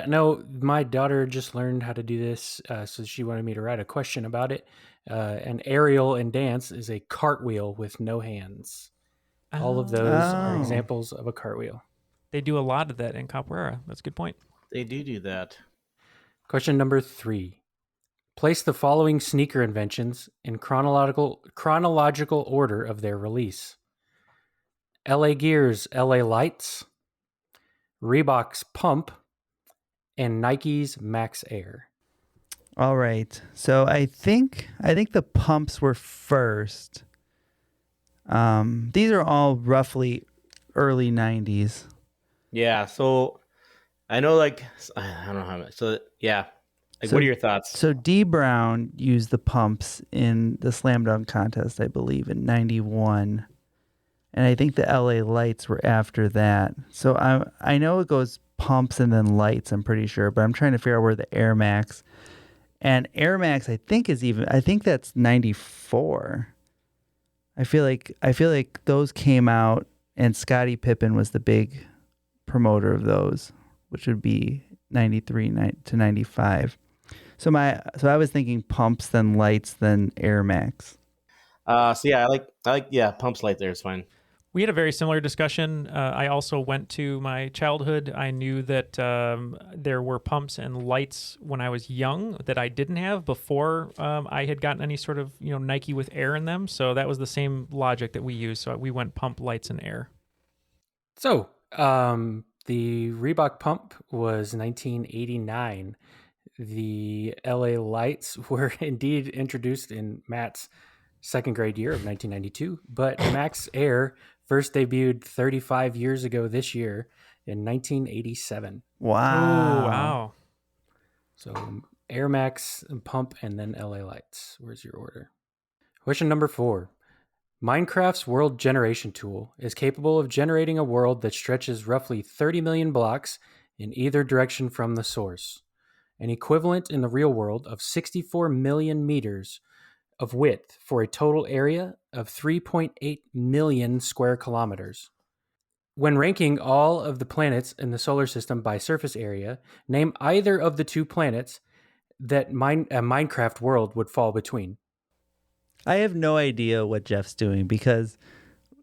no, my daughter just learned how to do this, so she wanted me to write a question about it. An aerial in dance is a cartwheel with no hands. All of those are examples of a cartwheel. They do a lot of that in capoeira. That's a good point. They do that. Question number 3. Place the following sneaker inventions in chronological order of their release. LA Gear's LA Lights, Reebok's Pump, and Nike's Max Air. All right. So I think the pumps were first. These are all roughly early 90s. Yeah, so I know, like, I don't know how much. So, yeah. Like, what are your thoughts? So D. Brown used the pumps in the slam dunk contest, I believe, in 91. And I think the LA Lights were after that. So I know it goes pumps and then lights, I'm pretty sure, but I'm trying to figure out where the Air Max. And Air Max I think that's 94. I feel like those came out and Scottie Pippen was the big promoter of those, which would be 93 to 95. So I was thinking pumps, then lights, then Air Max. So yeah, I like pumps light there is fine. We had a very similar discussion. I also went to my childhood. I knew that there were pumps and lights when I was young that I didn't have before I had gotten any sort of Nike with air in them. So that was the same logic that we used. So we went pump, lights, and air. So the Reebok Pump was 1989. The LA Lights were indeed introduced in Matt's second grade year of 1992, but Max Air first debuted 35 years ago this year in 1987. Wow. Ooh, wow. So Air Max, Pump, and then LA Lights. Where's your order? Question number 4. Minecraft's world generation tool is capable of generating a world that stretches roughly 30 million blocks in either direction from the source, an equivalent in the real world of 64 million meters of width for a total area of 3.8 million square kilometers. When ranking all of the planets in the solar system by surface area, name either of the two planets that a Minecraft world would fall between. I have no idea what Jeff's doing because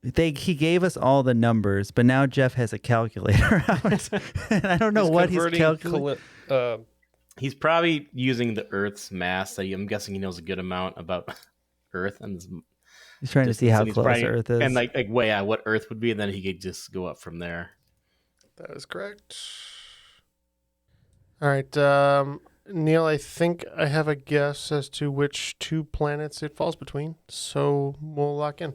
he gave us all the numbers, but now Jeff has a calculator out. And I don't know what he's calculating. He's probably using the Earth's mass. I'm guessing he knows a good amount about Earth, and he's trying to see how close Earth is, and what Earth would be, and then he could just go up from there. That is correct. All right, Neal, I think I have a guess as to which two planets it falls between, so we'll lock in.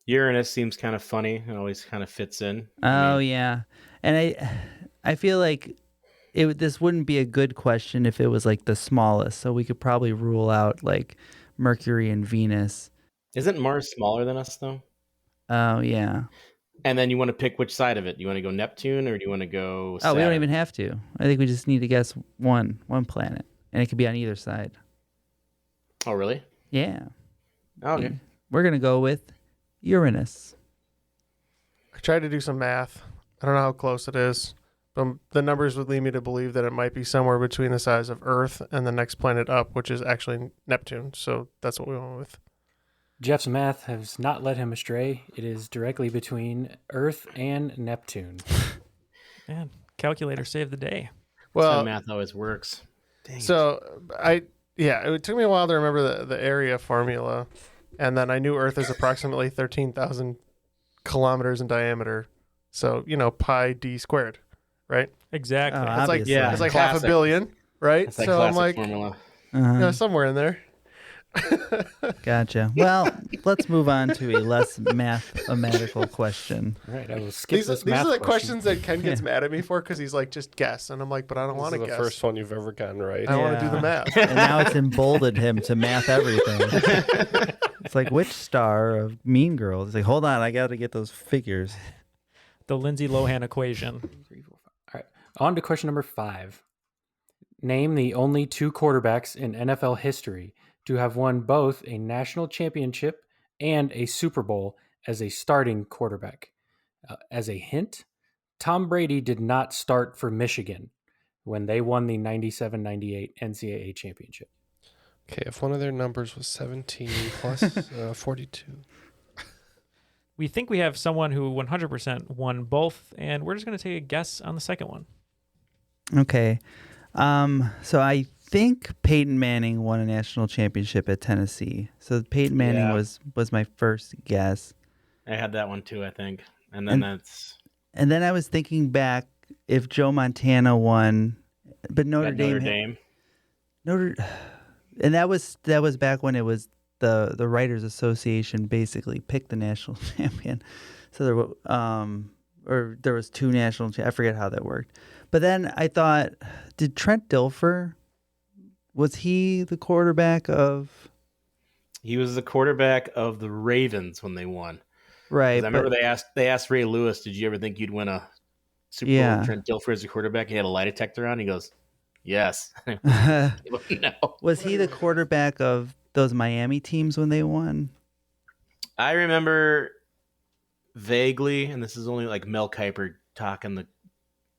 Uranus seems kind of funny. It always kind of fits in. Yeah, and I feel like this wouldn't be a good question if it was like the smallest. So we could probably rule out like Mercury and Venus. Isn't Mars smaller than us though? Oh yeah. And then you want to pick which side of it. Do you want to go Neptune or do you want to go Saturn? Oh, we don't even have to. I think we just need to guess one planet, and it could be on either side. Oh really? Yeah. Okay. We're gonna go with Uranus. I tried to do some math. I don't know how close it is. But the numbers would lead me to believe that it might be somewhere between the size of Earth and the next planet up, which is actually Neptune. So that's what we went with. Jeff's math has not led him astray. It is directly between Earth and Neptune. Man, calculator saved the day. Well, that's how math always works. Dang so it took me a while to remember the area formula, and then I knew Earth is approximately 13,000 kilometers in diameter. So pi d squared. Right? Exactly. It's like half a billion, right? That's so I'm like, formula. Somewhere in there. Gotcha. Well, let's move on to a less mathematical question. All right, I will skip this These math are the question. questions that Ken gets mad at me for because he's like, just guess. And I'm like, but I don't want to guess. This is the first one you've ever gotten right. I want to do the math. And now it's emboldened him to math everything. It's like, which star of Mean Girls? It's like, hold on, I got to get those figures. The Lindsay Lohan equation. All right, on to question number 5. Name the only 2 quarterbacks in NFL history to have won both a national championship and a Super Bowl as a starting quarterback. As a hint, Tom Brady did not start for Michigan when they won the 97-98 NCAA championship. Okay, if one of their numbers was 17 plus 42. We think we have someone who 100% won both, and we're just going to take a guess on the second one. Okay. So I think Peyton Manning won a national championship at Tennessee. So Peyton Manning was my first guess. I had that one too, I think. And then that's And then I was thinking back if Joe Montana won, but Notre Dame. And that was back when it was the Writers Association basically picked the national champion. So there was two national. I forget how that worked. But then I thought, did Trent Dilfer? Was he the quarterback of? He was the quarterback of the Ravens when they won. Right. I remember they asked Ray Lewis, "Did you ever think you'd win a Super Bowl with Trent Dilfer as a quarterback?" He had a lie detector on. He goes, "Yes." No. Was he the quarterback of those Miami teams when they won? I remember vaguely, and this is only like Mel Kiper talking the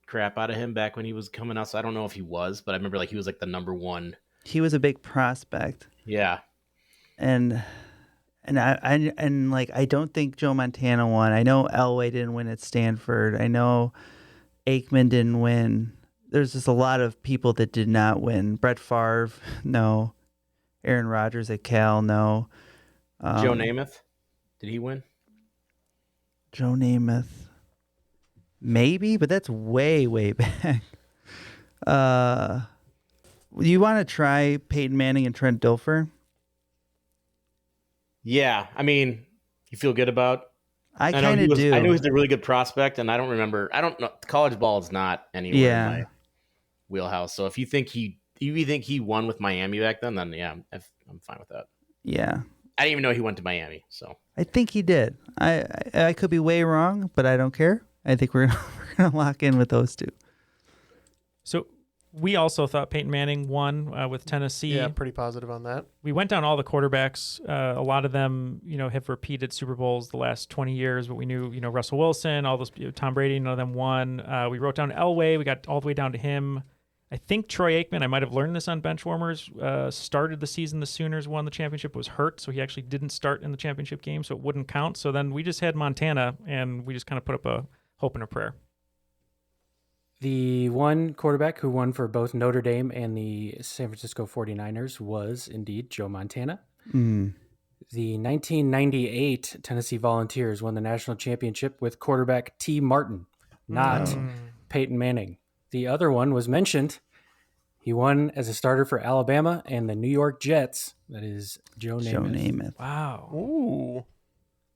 crap out of him back when he was coming out. So I don't know if he was, but I remember like he was like the number one. He was a big prospect. Yeah. And I don't think Joe Montana won. I know Elway didn't win at Stanford. I know Aikman didn't win. There's just a lot of people that did not win. Brett Favre, no. Aaron Rodgers at Cal, no. Joe Namath, did he win? Joe Namath, maybe, but that's way, way back. You want to try Peyton Manning and Trent Dilfer? Yeah, I mean, you feel good about. I kind of do. I knew he was a really good prospect, and I don't remember. I don't know. College ball is not anywhere in my wheelhouse. So if you think he won with Miami back then yeah, I'm fine with that. Yeah. I didn't even know he went to Miami. So I think he did. I could be way wrong, but I don't care. I think we're gonna lock in with those two. So we also thought Peyton Manning won with Tennessee. Yeah, pretty positive on that. We went down all the quarterbacks. A lot of them, have repeated Super Bowls the last 20 years, but we knew, Russell Wilson, all those, Tom Brady, none of them won. We wrote down Elway. We got all the way down to him. I think Troy Aikman, I might have learned this on Benchwarmers, started the season the Sooners won the championship, was hurt, so he actually didn't start in the championship game, so it wouldn't count. So then we just had Montana, and we just kind of put up a hope and a prayer. The one quarterback who won for both Notre Dame and the San Francisco 49ers was indeed Joe Montana. Mm. The 1998 Tennessee Volunteers won the national championship with quarterback T. Martin, not Peyton Manning. The other one was mentioned. He won as a starter for Alabama and the New York Jets. That is Joe Namath. Wow. Ooh.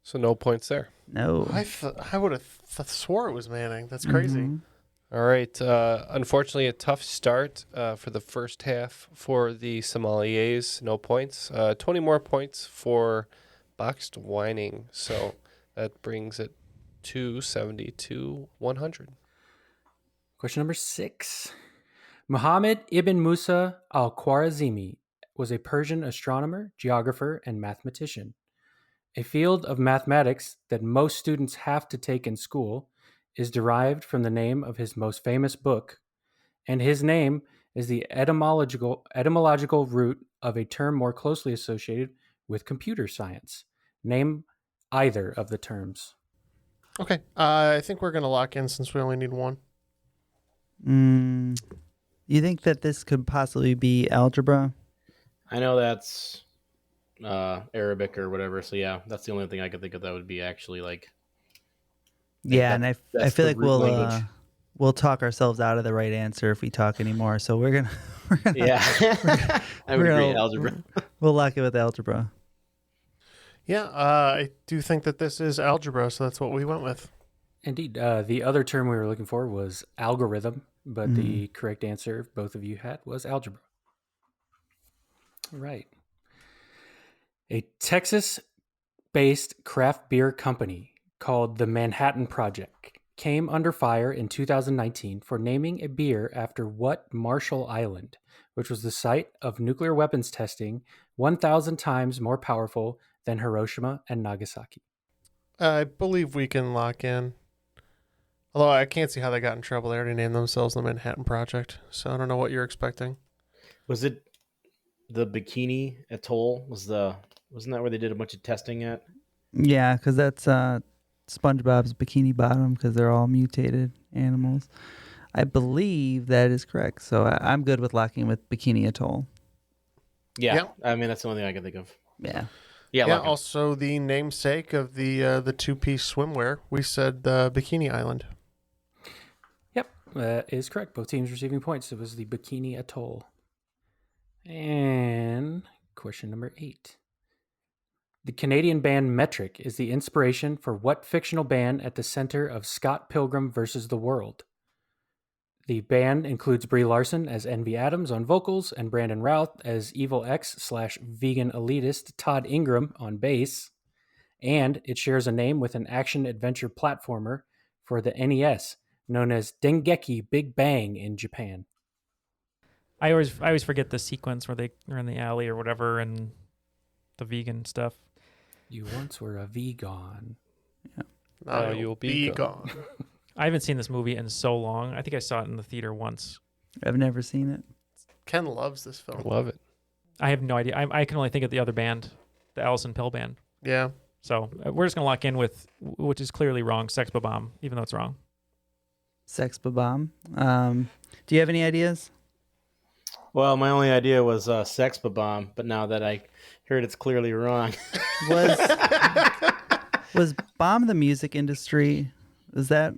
So no points there. No. I would have swore it was Manning. That's crazy. Mm-hmm. All right. Unfortunately, a tough start for the first half for the sommeliers. No points. 20 more points for boxed whining. So that brings it to 70 to 100. Question number 6. Muhammad ibn Musa al-Khwarizmi was a Persian astronomer, geographer, and mathematician. A field of mathematics that most students have to take in school is derived from the name of his most famous book, and his name is the etymological root of a term more closely associated with computer science. Name either of the terms. Okay. I think we're going to lock in since we only need one. You think that this could possibly be algebra? I know that's Arabic or whatever. So yeah, that's the only thing I could think of that would be actually like. Yeah, and I feel like we'll talk ourselves out of the right answer if we talk anymore. So we're gonna yeah, I would agree. Algebra. We'll lock it with algebra. Yeah, I do think that this is algebra, so that's what we went with. Indeed. The other term we were looking for was algorithm, but the correct answer both of you had was algebra. Right. A Texas-based craft beer company called the Manhattan Project came under fire in 2019 for naming a beer after what Marshall Island, which was the site of nuclear weapons testing 1,000 times more powerful than Hiroshima and Nagasaki. I believe we can lock in. Although I can't see how they got in trouble. They already named themselves the Manhattan Project, so I don't know what you're expecting. Was it the Bikini Atoll? Wasn't that where they did a bunch of testing at? Yeah, because that's SpongeBob's Bikini Bottom, because they're all mutated animals. I believe that is correct. So I'm good with locking with Bikini Atoll. Yeah. I mean, that's the only thing I can think of. Yeah. Yeah, Yeah. Larkin. Also, the namesake of the two-piece swimwear. We said Bikini Island. Yep, that is correct. Both teams receiving points. It was the Bikini Atoll. And question number 8. The Canadian band Metric is the inspiration for what fictional band at the center of Scott Pilgrim vs. the World? The band includes Brie Larson as Envy Adams on vocals and Brandon Routh as Evil X/vegan elitist Todd Ingram on bass. And it shares a name with an action-adventure platformer for the NES known as Dengeki Big Bang in Japan. I always forget the sequence where they are in the alley or whatever and the vegan stuff. You once were a vegan. Now you'll be gone. I haven't seen this movie in so long. I think I saw it in the theater once. I've never seen it. Ken loves this film. I love it. I have no idea. I can only think of the other band, the Allison Pill band. Yeah. So we're just going to lock in with, which is clearly wrong, Sex Bomb, even though it's wrong. Sex Bomb. Do you have any ideas? Well, my only idea was Sex Bomb, but now that I heard it's clearly wrong. Was Bomb the music industry? Does that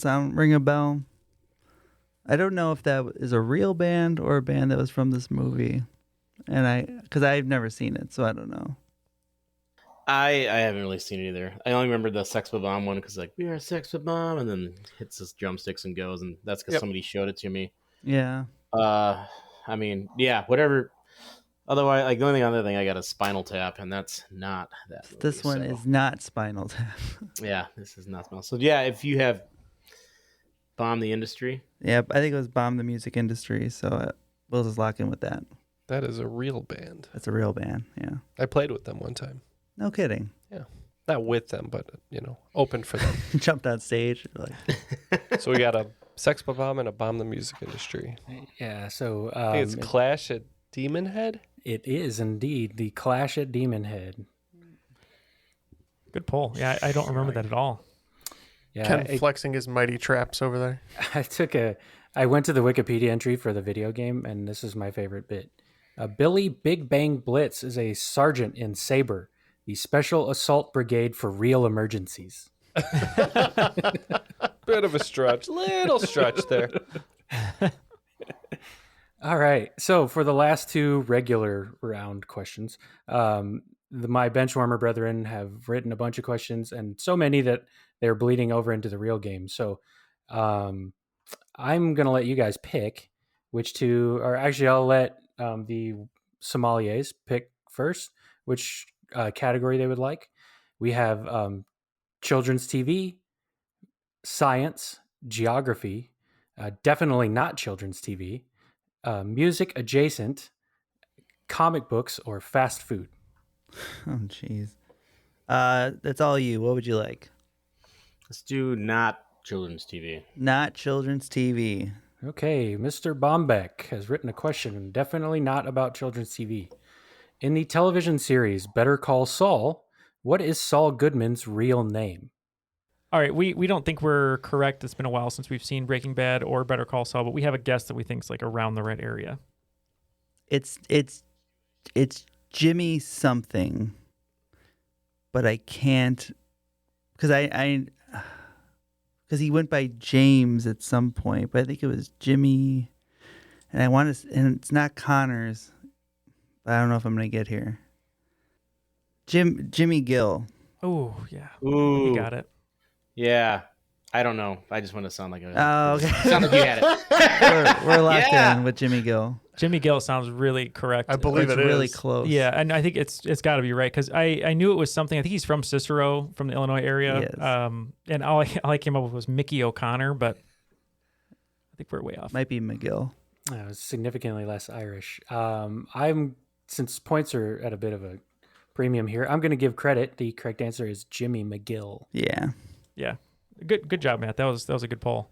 ring a bell? I don't know if that is a real band or a band that was from this movie, and because I've never seen it, so I don't know. I haven't really seen it either. I only remember the Sex Bomb one because like we are Sex Bomb, and then hits his drumsticks and goes, and that's because somebody showed it to me. Yeah. I mean, yeah, whatever. Otherwise, like the only other thing I got is Spinal Tap, and that's not that movie, This one is not Spinal Tap. Yeah, this is not Spinal. So yeah, if you have Bomb the Industry. Yeah, I think it was Bomb the music industry, so we'll just lock in with that. That is a real band. That's a real band, yeah. I played with them one time. No kidding. Yeah. Not with them, but, opened for them. Jumped on stage. So we got a Sex Bomb and a Bomb the Music Industry. Yeah, so... I think it's Clash at Demon Head? It is indeed the Clash at Demon Head. Good pull. Yeah, I don't remember that at all. Yeah, Ken flexing his mighty traps over there. I went to the Wikipedia entry for the video game, and this is my favorite bit. Billy Big Bang Blitz is a sergeant in Sabre, the Special Assault Brigade for real emergencies. Bit of a stretch. Little stretch there. All right. So for the last 2 regular round questions, my Benchwarmer brethren have written a bunch of questions, and so many that they're bleeding over into the real game. So I'm going to let you guys pick which 2, or actually I'll let the sommeliers pick first, which category they would like. We have children's TV, science, geography, definitely not children's TV, music adjacent, comic books, or fast food. Oh, jeez. That's all you. What would you like? Let's do not children's TV. Not children's TV. Okay, Mr. Bombeck has written a question, definitely not about children's TV. In the television series Better Call Saul, what is Saul Goodman's real name? All right, we don't think we're correct. It's been a while since we've seen Breaking Bad or Better Call Saul, but we have a guess that we think is like around the right area. It's Jimmy something, but I can't because because he went by James at some point, but I think it was Jimmy, and and it's not Connors, but I don't know if I'm gonna get here. Jimmy Gill. Oh yeah, Ooh, you got it. Yeah, I don't know. I just want to sound like a. Oh, okay. Sound like you had it. we're locked in with Jimmy Gill. Jimmy Gill sounds really correct. I believe it's really close. Yeah, and I think it's got to be right because I knew it was something. I think he's from Cicero, from the Illinois area. Yes. And all I came up with was Mickey O'Connor, but I think we're way off. Might be McGill. Significantly less Irish. Since points are at a bit of a premium here, I'm going to give credit. The correct answer is Jimmy McGill. Yeah. Yeah. Good job, Matt. That was a good poll.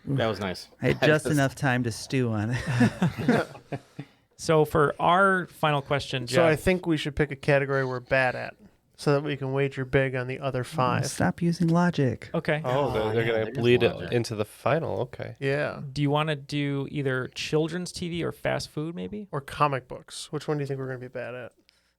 That was nice. I had just enough time to stew on it. So for our final question, Jeff. So I think we should pick a category we're bad at so that we can wager big on the other 5. Stop using logic. Okay. Oh, they're going to bleed it into the final. Okay. Yeah. Do you want to do either children's TV or fast food, maybe? Or comic books. Which one do you think we're going to be bad at?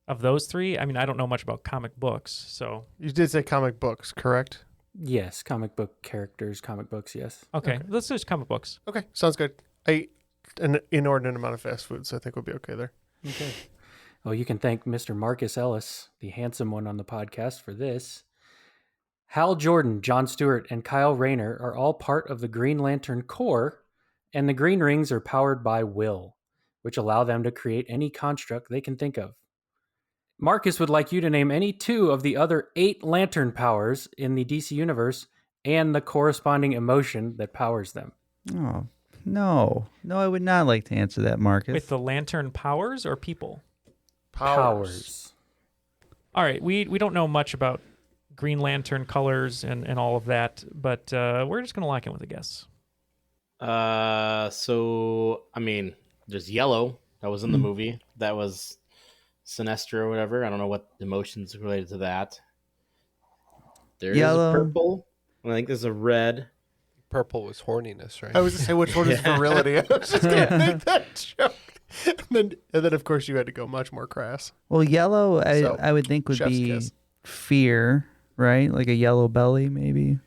of those three. I mean, I don't know much about comic books, so You did say comic books, correct? Yes, comic book characters, comic books, yes. okay. Let's just comic books. Okay, sounds good. I ate an inordinate amount of fast food, so I think we'll be okay there. Okay. Well, you can thank Mr. Marcus Ellis, the handsome one on the podcast, for this. Hal Jordan, Jon Stewart, and Kyle Rayner are all part of the Green Lantern Corps, and the Green Rings are powered by will, which allow them to create any construct they can think of. Marcus would like you to name any 2 of the other 8 lantern powers in the DC universe and the corresponding emotion that powers them. Oh, no. No, I would not like to answer that, Marcus. With the lantern powers or people? Powers. All right, we don't know much about Green Lantern colors and all of that, but we're just going to lock in with a guess. So, I mean, there's yellow. That was in the movie. That was Sinestro or whatever. I don't know what emotions related to that. There's Yellow. purple. I think there's a red. Purple was horniness, right? I was going to say, which one is virility? I was just going to make that joke. And then, of course, you had to go much more crass. Well, yellow, So, I would think would chef's be kiss. fear, right? Like a yellow belly, maybe.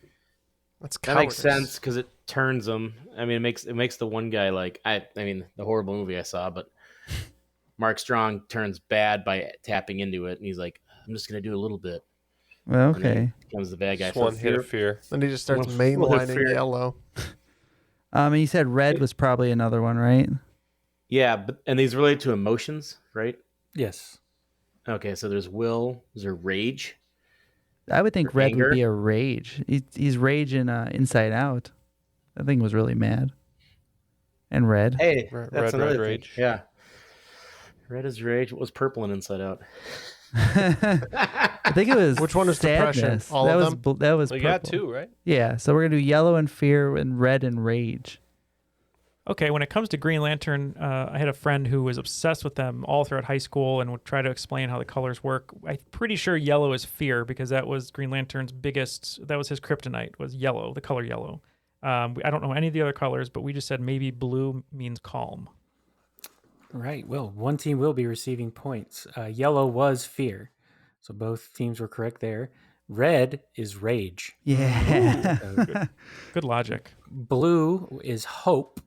That's That makes sense because it turns them. I mean, it makes the one guy like I mean, the horrible movie I saw, but Mark Strong turns bad by tapping into it, and he's like, "I'm just gonna do a little bit." Well, And then okay. he becomes the bad guy. Just So one hit of fear. Then he just starts Well, mainlining fear. yellow. And you said red was probably another one, right? Yeah, and these relate to emotions, right? Yes. Okay, so there's will. Is there rage? I would think Or red anger? would be a rage. He's raging Inside Out. That thing was really mad. And red. Hey, Red that's another thing. rage. Yeah, red is rage. What was purple in Inside Out? I think it was Which one is depression? sadness. All that of was them? that was Well, you got purple. 2, right? Yeah, so we're gonna do yellow and fear and red and rage. Okay, when it comes to Green Lantern, I had a friend who was obsessed with them all throughout high school and would try to explain how the colors work. I'm pretty sure yellow is fear because that was Green Lantern's that was his kryptonite, was yellow, the color yellow. I don't know any of the other colors, but we just said maybe blue means calm. Right. Well, one team will be receiving points. Yellow was fear. So both teams were correct there. Red is rage. Yeah. Good logic. Blue is hope.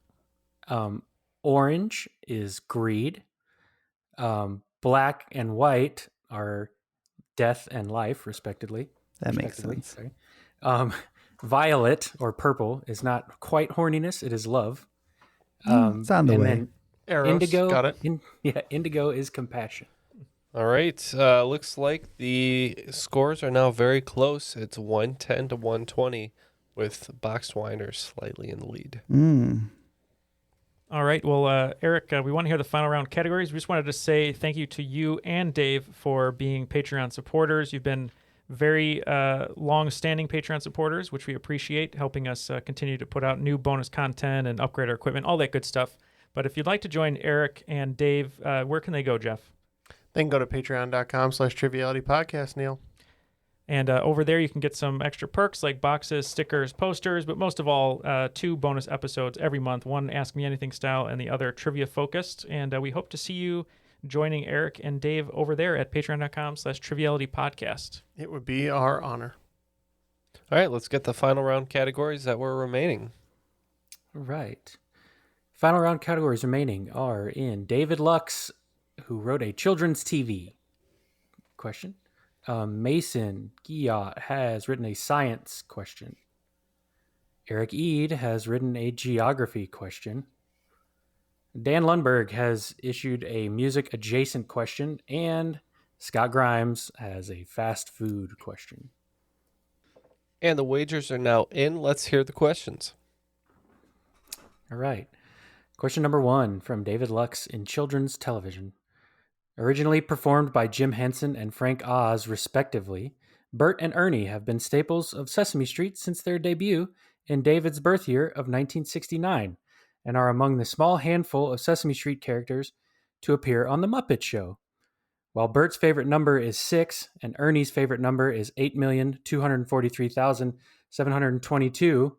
Orange is greed. Black and white are death and life, respectively. That makes sense. Sorry. Violet or purple is not quite horniness; it is love. It's on the and way. then Eros, indigo, got it. Indigo is compassion. All right. Looks like the scores are now very close. It's 110 to 120 with Box Whiner slightly in the lead. All right. Well, Eric, we want to hear the final round categories. We just wanted to say thank you to you and Dave for being Patreon supporters. You've been very long-standing Patreon supporters, which we appreciate, helping us continue to put out new bonus content and upgrade our equipment, all that good stuff. But if you'd like to join Eric and Dave, where can they go, Jeff? They can go to patreon.com/Triviality Podcast, Neil. And over there, you can get some extra perks like boxes, stickers, posters, but most of all, 2 bonus episodes every month. One Ask Me Anything style and the other trivia focused. And we hope to see you joining Eric and Dave over there at patreon.com/Triviality Podcast. It would be our honor. All right, let's get the final round categories that were remaining. Right. Final round categories remaining are in David Lux, who wrote a children's TV question. Mason Guillot has written a science question. Eric Eade has written a geography question. Dan Lundberg has issued a music adjacent question, and Scott Grimes has a fast food question. And the wagers are now in. Let's hear the questions. All right. Question number 1 from David Lux in children's television. Originally performed by Jim Henson and Frank Oz, respectively, Bert and Ernie have been staples of Sesame Street since their debut in David's birth year of 1969 and are among the small handful of Sesame Street characters to appear on The Muppet Show. While Bert's favorite number is 6 and Ernie's favorite number is 8,243,722,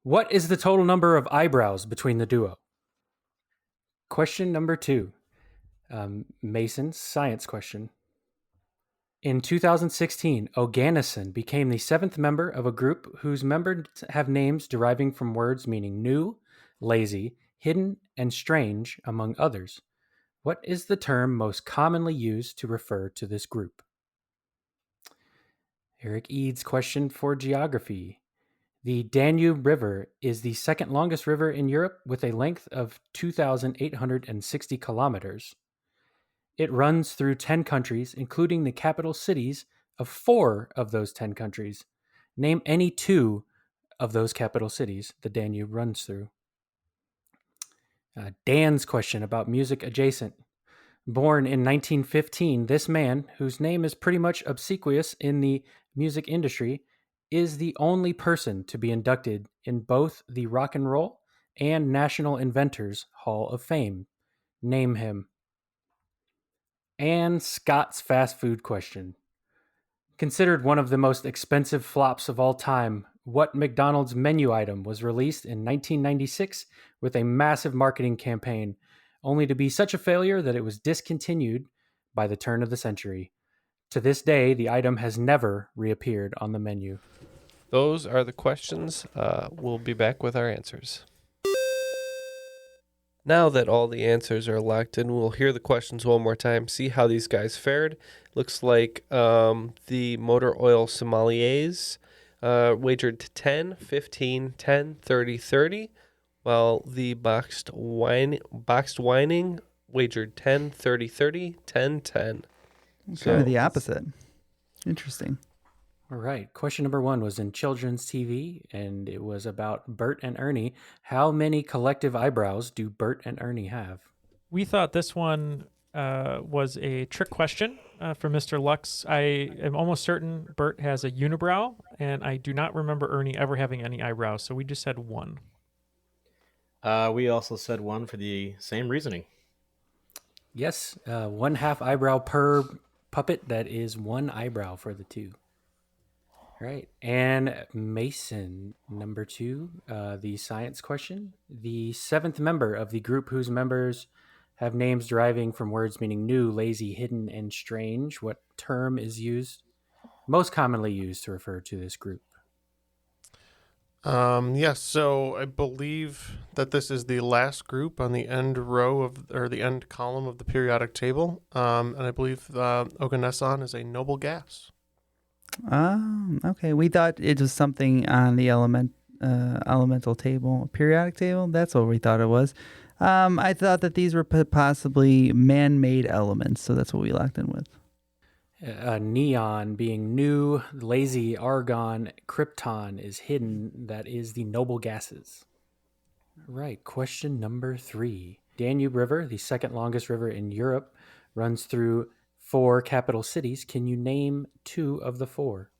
what is the total number of eyebrows between the duo? Question number 2. Mason's science question. In 2016, Oganison became the 7th member of a group whose members have names deriving from words meaning new, lazy, hidden, and strange, among others. What is the term most commonly used to refer to this group? Eric Eads' question for geography. The Danube River is the second longest river in Europe with a length of 2,860 kilometers. It runs through 10 countries, including the capital cities of 4 of those 10 countries. Name any 2 of those capital cities the Danube runs through. Dan's question about music adjacent. Born in 1915, this man, whose name is pretty much obsequious in the music industry, is the only person to be inducted in both the Rock and Roll and National Inventors Hall of Fame. Name him. And Scott's fast food question. Considered one of the most expensive flops of all time, what McDonald's menu item was released in 1996 with a massive marketing campaign, only to be such a failure that it was discontinued by the turn of the century? To this day, the item has never reappeared on the menu. Those are the questions. We'll be back with our answers. Now that all the answers are locked in, we'll hear the questions one more time, see how these guys fared. Looks like the motor oil sommeliers wagered 10, 15, 10, 30, 30, while the boxed whining wagered 10, 30, 30, 10, 10. Kind of the opposite. Interesting. All right. Question number 1 was in children's TV, and it was about Bert and Ernie. How many collective eyebrows do Bert and Ernie have? We thought this one was a trick question for Mr. Lux. I am almost certain Bert has a unibrow, and I do not remember Ernie ever having any eyebrows, so we just said 1. We also said 1 for the same reasoning. Yes, 1/2 eyebrow per puppet. That is 1 eyebrow for the 2. Right. And Mason, number 2, the science question. The 7th member of the group whose members have names deriving from words meaning new, lazy, hidden, and strange. What term is most commonly used to refer to this group? Yes, so I believe that this is the last group on the end the end column of the periodic table. And I believe Oganesson is a noble gas. Okay. We thought it was something on the elemental table, periodic table. That's what we thought it was. I thought that these were possibly man-made elements, so that's what we locked in with. Neon being new, lazy, argon, krypton is hidden. That is the noble gases. Right. Question number 3. Danube River, the second longest river in Europe, runs through 4 capital cities. Can you name 2 of the 4?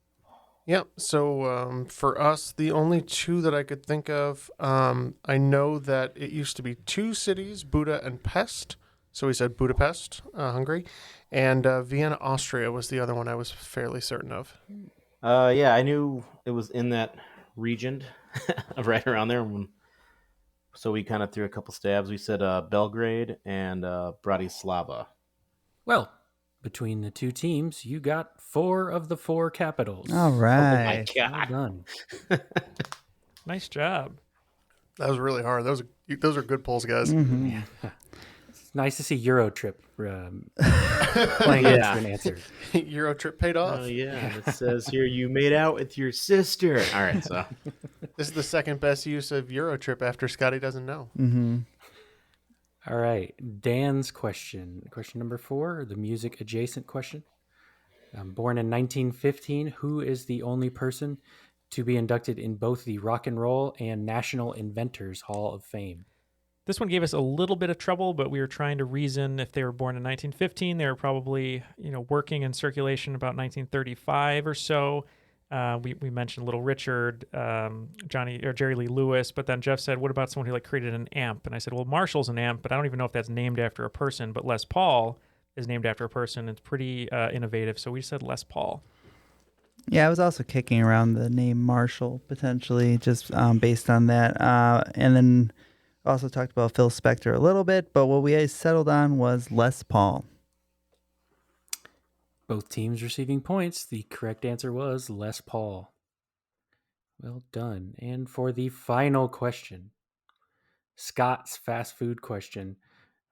Yeah, so for us, the only 2 that I could think of, I know that it used to be 2 cities, Buda and Pest. So we said Budapest, Hungary, and Vienna, Austria was the other one I was fairly certain of. Yeah, I knew it was in that region, right around there. So we kind of threw a couple stabs. We said Belgrade and Bratislava. Well, between the 2 teams, you got 4 of the 4 capitals. All right. Oh my God. Well done. Nice job. That was really hard. Those are good polls, guys. Mm-hmm. Yeah. It's nice to see Eurotrip playing into an answer. Eurotrip paid off. Oh, yeah. It says here you made out with your sister. All right, so. This is the second best use of Eurotrip after Scotty doesn't know. Mm-hmm. All right. Dan's question. Question number 4, the music adjacent question. Born in 1915, who is the only person to be inducted in both the Rock and Roll and National Inventors Hall of Fame? This one gave us a little bit of trouble, but we were trying to reason if they were born in 1915, they were probably, working in circulation about 1935 or so. We mentioned Little Richard, Jerry Lee Lewis, but then Jeff said, what about someone who created an amp? And I said, well, Marshall's an amp, but I don't even know if that's named after a person, but Les Paul is named after a person. It's pretty innovative. So we said Les Paul. Yeah, I was also kicking around the name Marshall potentially just based on that. And then Also talked about Phil Spector a little bit, but what we settled on was Les Paul. Both teams receiving points. The correct answer was Les Paul. Well done. And for the final question, Scott's fast food question.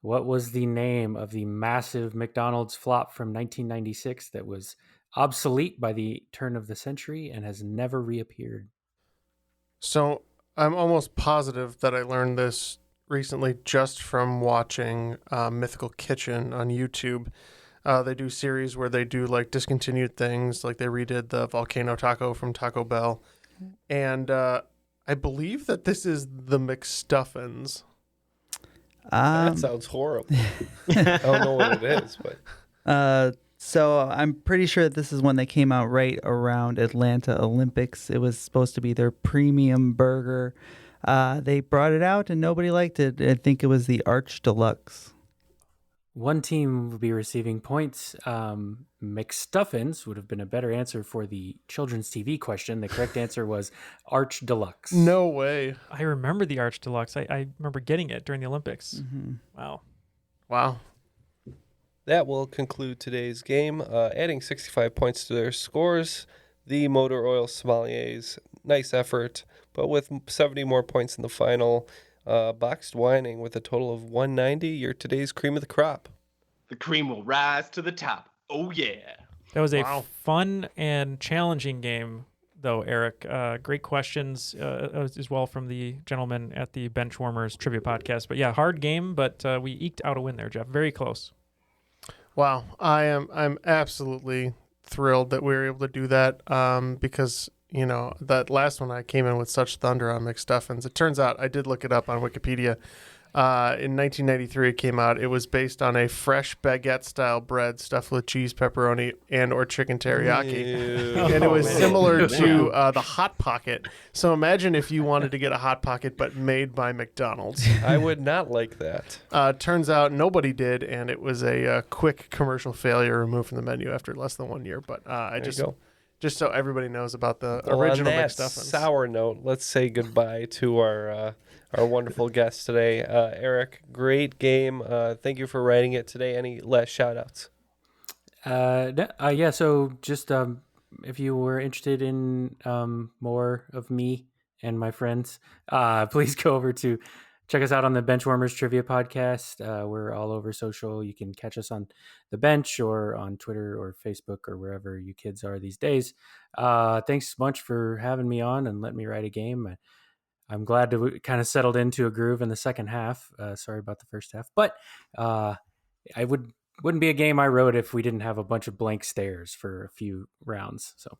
What was the name of the massive McDonald's flop from 1996 that was obsolete by the turn of the century and has never reappeared? So I'm almost positive that I learned this recently just from watching Mythical Kitchen on YouTube. They do series where they do like discontinued things, like they redid the volcano taco from Taco Bell. And I believe that this is the McStuffins. That sounds horrible. I don't know what it is, but so I'm pretty sure that this is when they came out right around Atlanta Olympics. It was supposed to be their premium burger. They brought it out and nobody liked it. I think it was the Arch Deluxe. One team will be receiving points. McStuffins would have been a better answer for the children's TV question. The correct answer was Arch Deluxe. No way. I remember the Arch Deluxe. I remember getting it during the Olympics. Mm-hmm. Wow. That will conclude today's game. Adding 65 points to their scores, the Motor Oil Sommeliers, nice effort, but with 70 more points in the final. Boxed Whining with a total of 190. You're today's cream of the crop. The cream will rise to the top. Oh, yeah. That was a fun and challenging game, though, Eric. Great questions as well from the gentleman at the Benchwarmers Trivia Podcast. But yeah, hard game, but we eked out a win there, Jeff. Very close. Wow. I'm absolutely thrilled that we were able to do that because that last one I came in with such thunder on McStuffins. It turns out I did look it up on Wikipedia. In 1993, it came out. It was based on a fresh baguette-style bread stuffed with cheese, pepperoni, and or chicken teriyaki. And it was similar to the Hot Pocket. So imagine if you wanted to get a Hot Pocket but made by McDonald's. I would not like that. Turns out nobody did, and it was a quick commercial failure removed from the menu after less than 1 year. But just so everybody knows about the original on that McStuffins. Sour note, let's say goodbye to our wonderful guest today. Eric, great game. Thank you for writing it today. Any last shout-outs? So just if you were interested in more of me and my friends, please go over to check us out on the Benchwarmers Trivia Podcast. We're all over social. You can catch us on the Bench or on Twitter or Facebook or wherever you kids are these days. Thanks much for having me on and letting me write a game. I'm glad to kind of settled into a groove in the second half. Sorry about the first half, but I wouldn't be a game I wrote if we didn't have a bunch of blank stares for a few rounds. So.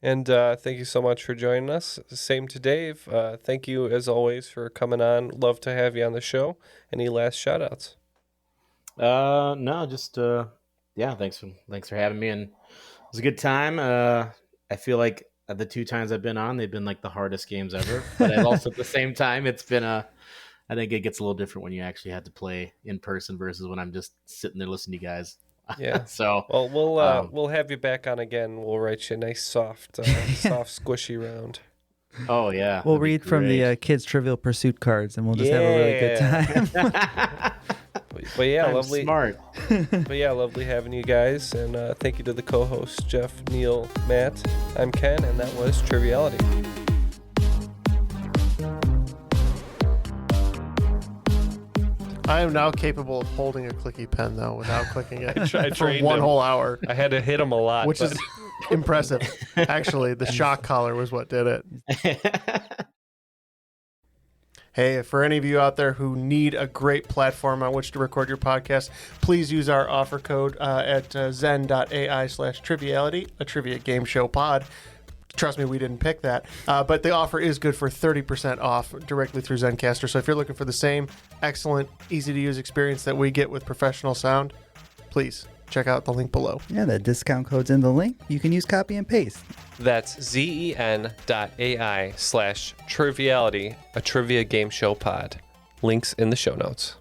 And thank you so much for joining us. Same to Dave. Thank you, as always, for coming on. Love to have you on the show. Any last shout-outs? No, just thanks for having me, and it was a good time. I feel like the 2 times I've been on, they've been like the hardest games ever. But I've also at the same time, it's been I think it gets a little different when you actually had to play in person versus when I'm just sitting there listening to you guys. Yeah. So we'll have you back on again. We'll write you a nice soft squishy round. Oh yeah. We'll read from the kids' Trivial Pursuit cards, and we'll just have a really good time. But yeah, I'm lovely. Smart. But yeah, lovely having you guys, and thank you to the co-hosts Jeff, Neal, Matt. I'm Ken, and that was Triviality. I am now capable of holding a clicky pen, though, without clicking it I for trained one him. whole hour. I had to hit him a lot. Which is impressive. Actually, the shock collar was what did it. Hey, for any of you out there who need a great platform on which to record your podcast, please use our offer code at zen.ai/triviality, a trivia game show pod. Trust me, we didn't pick that. But the offer is good for 30% off directly through Zencaster. So if you're looking for the same excellent, easy-to-use experience that we get with professional sound, please check out the link below. Yeah, the discount code's in the link. You can use copy and paste. That's zen.ai/triviality, a trivia game show pod. Links in the show notes.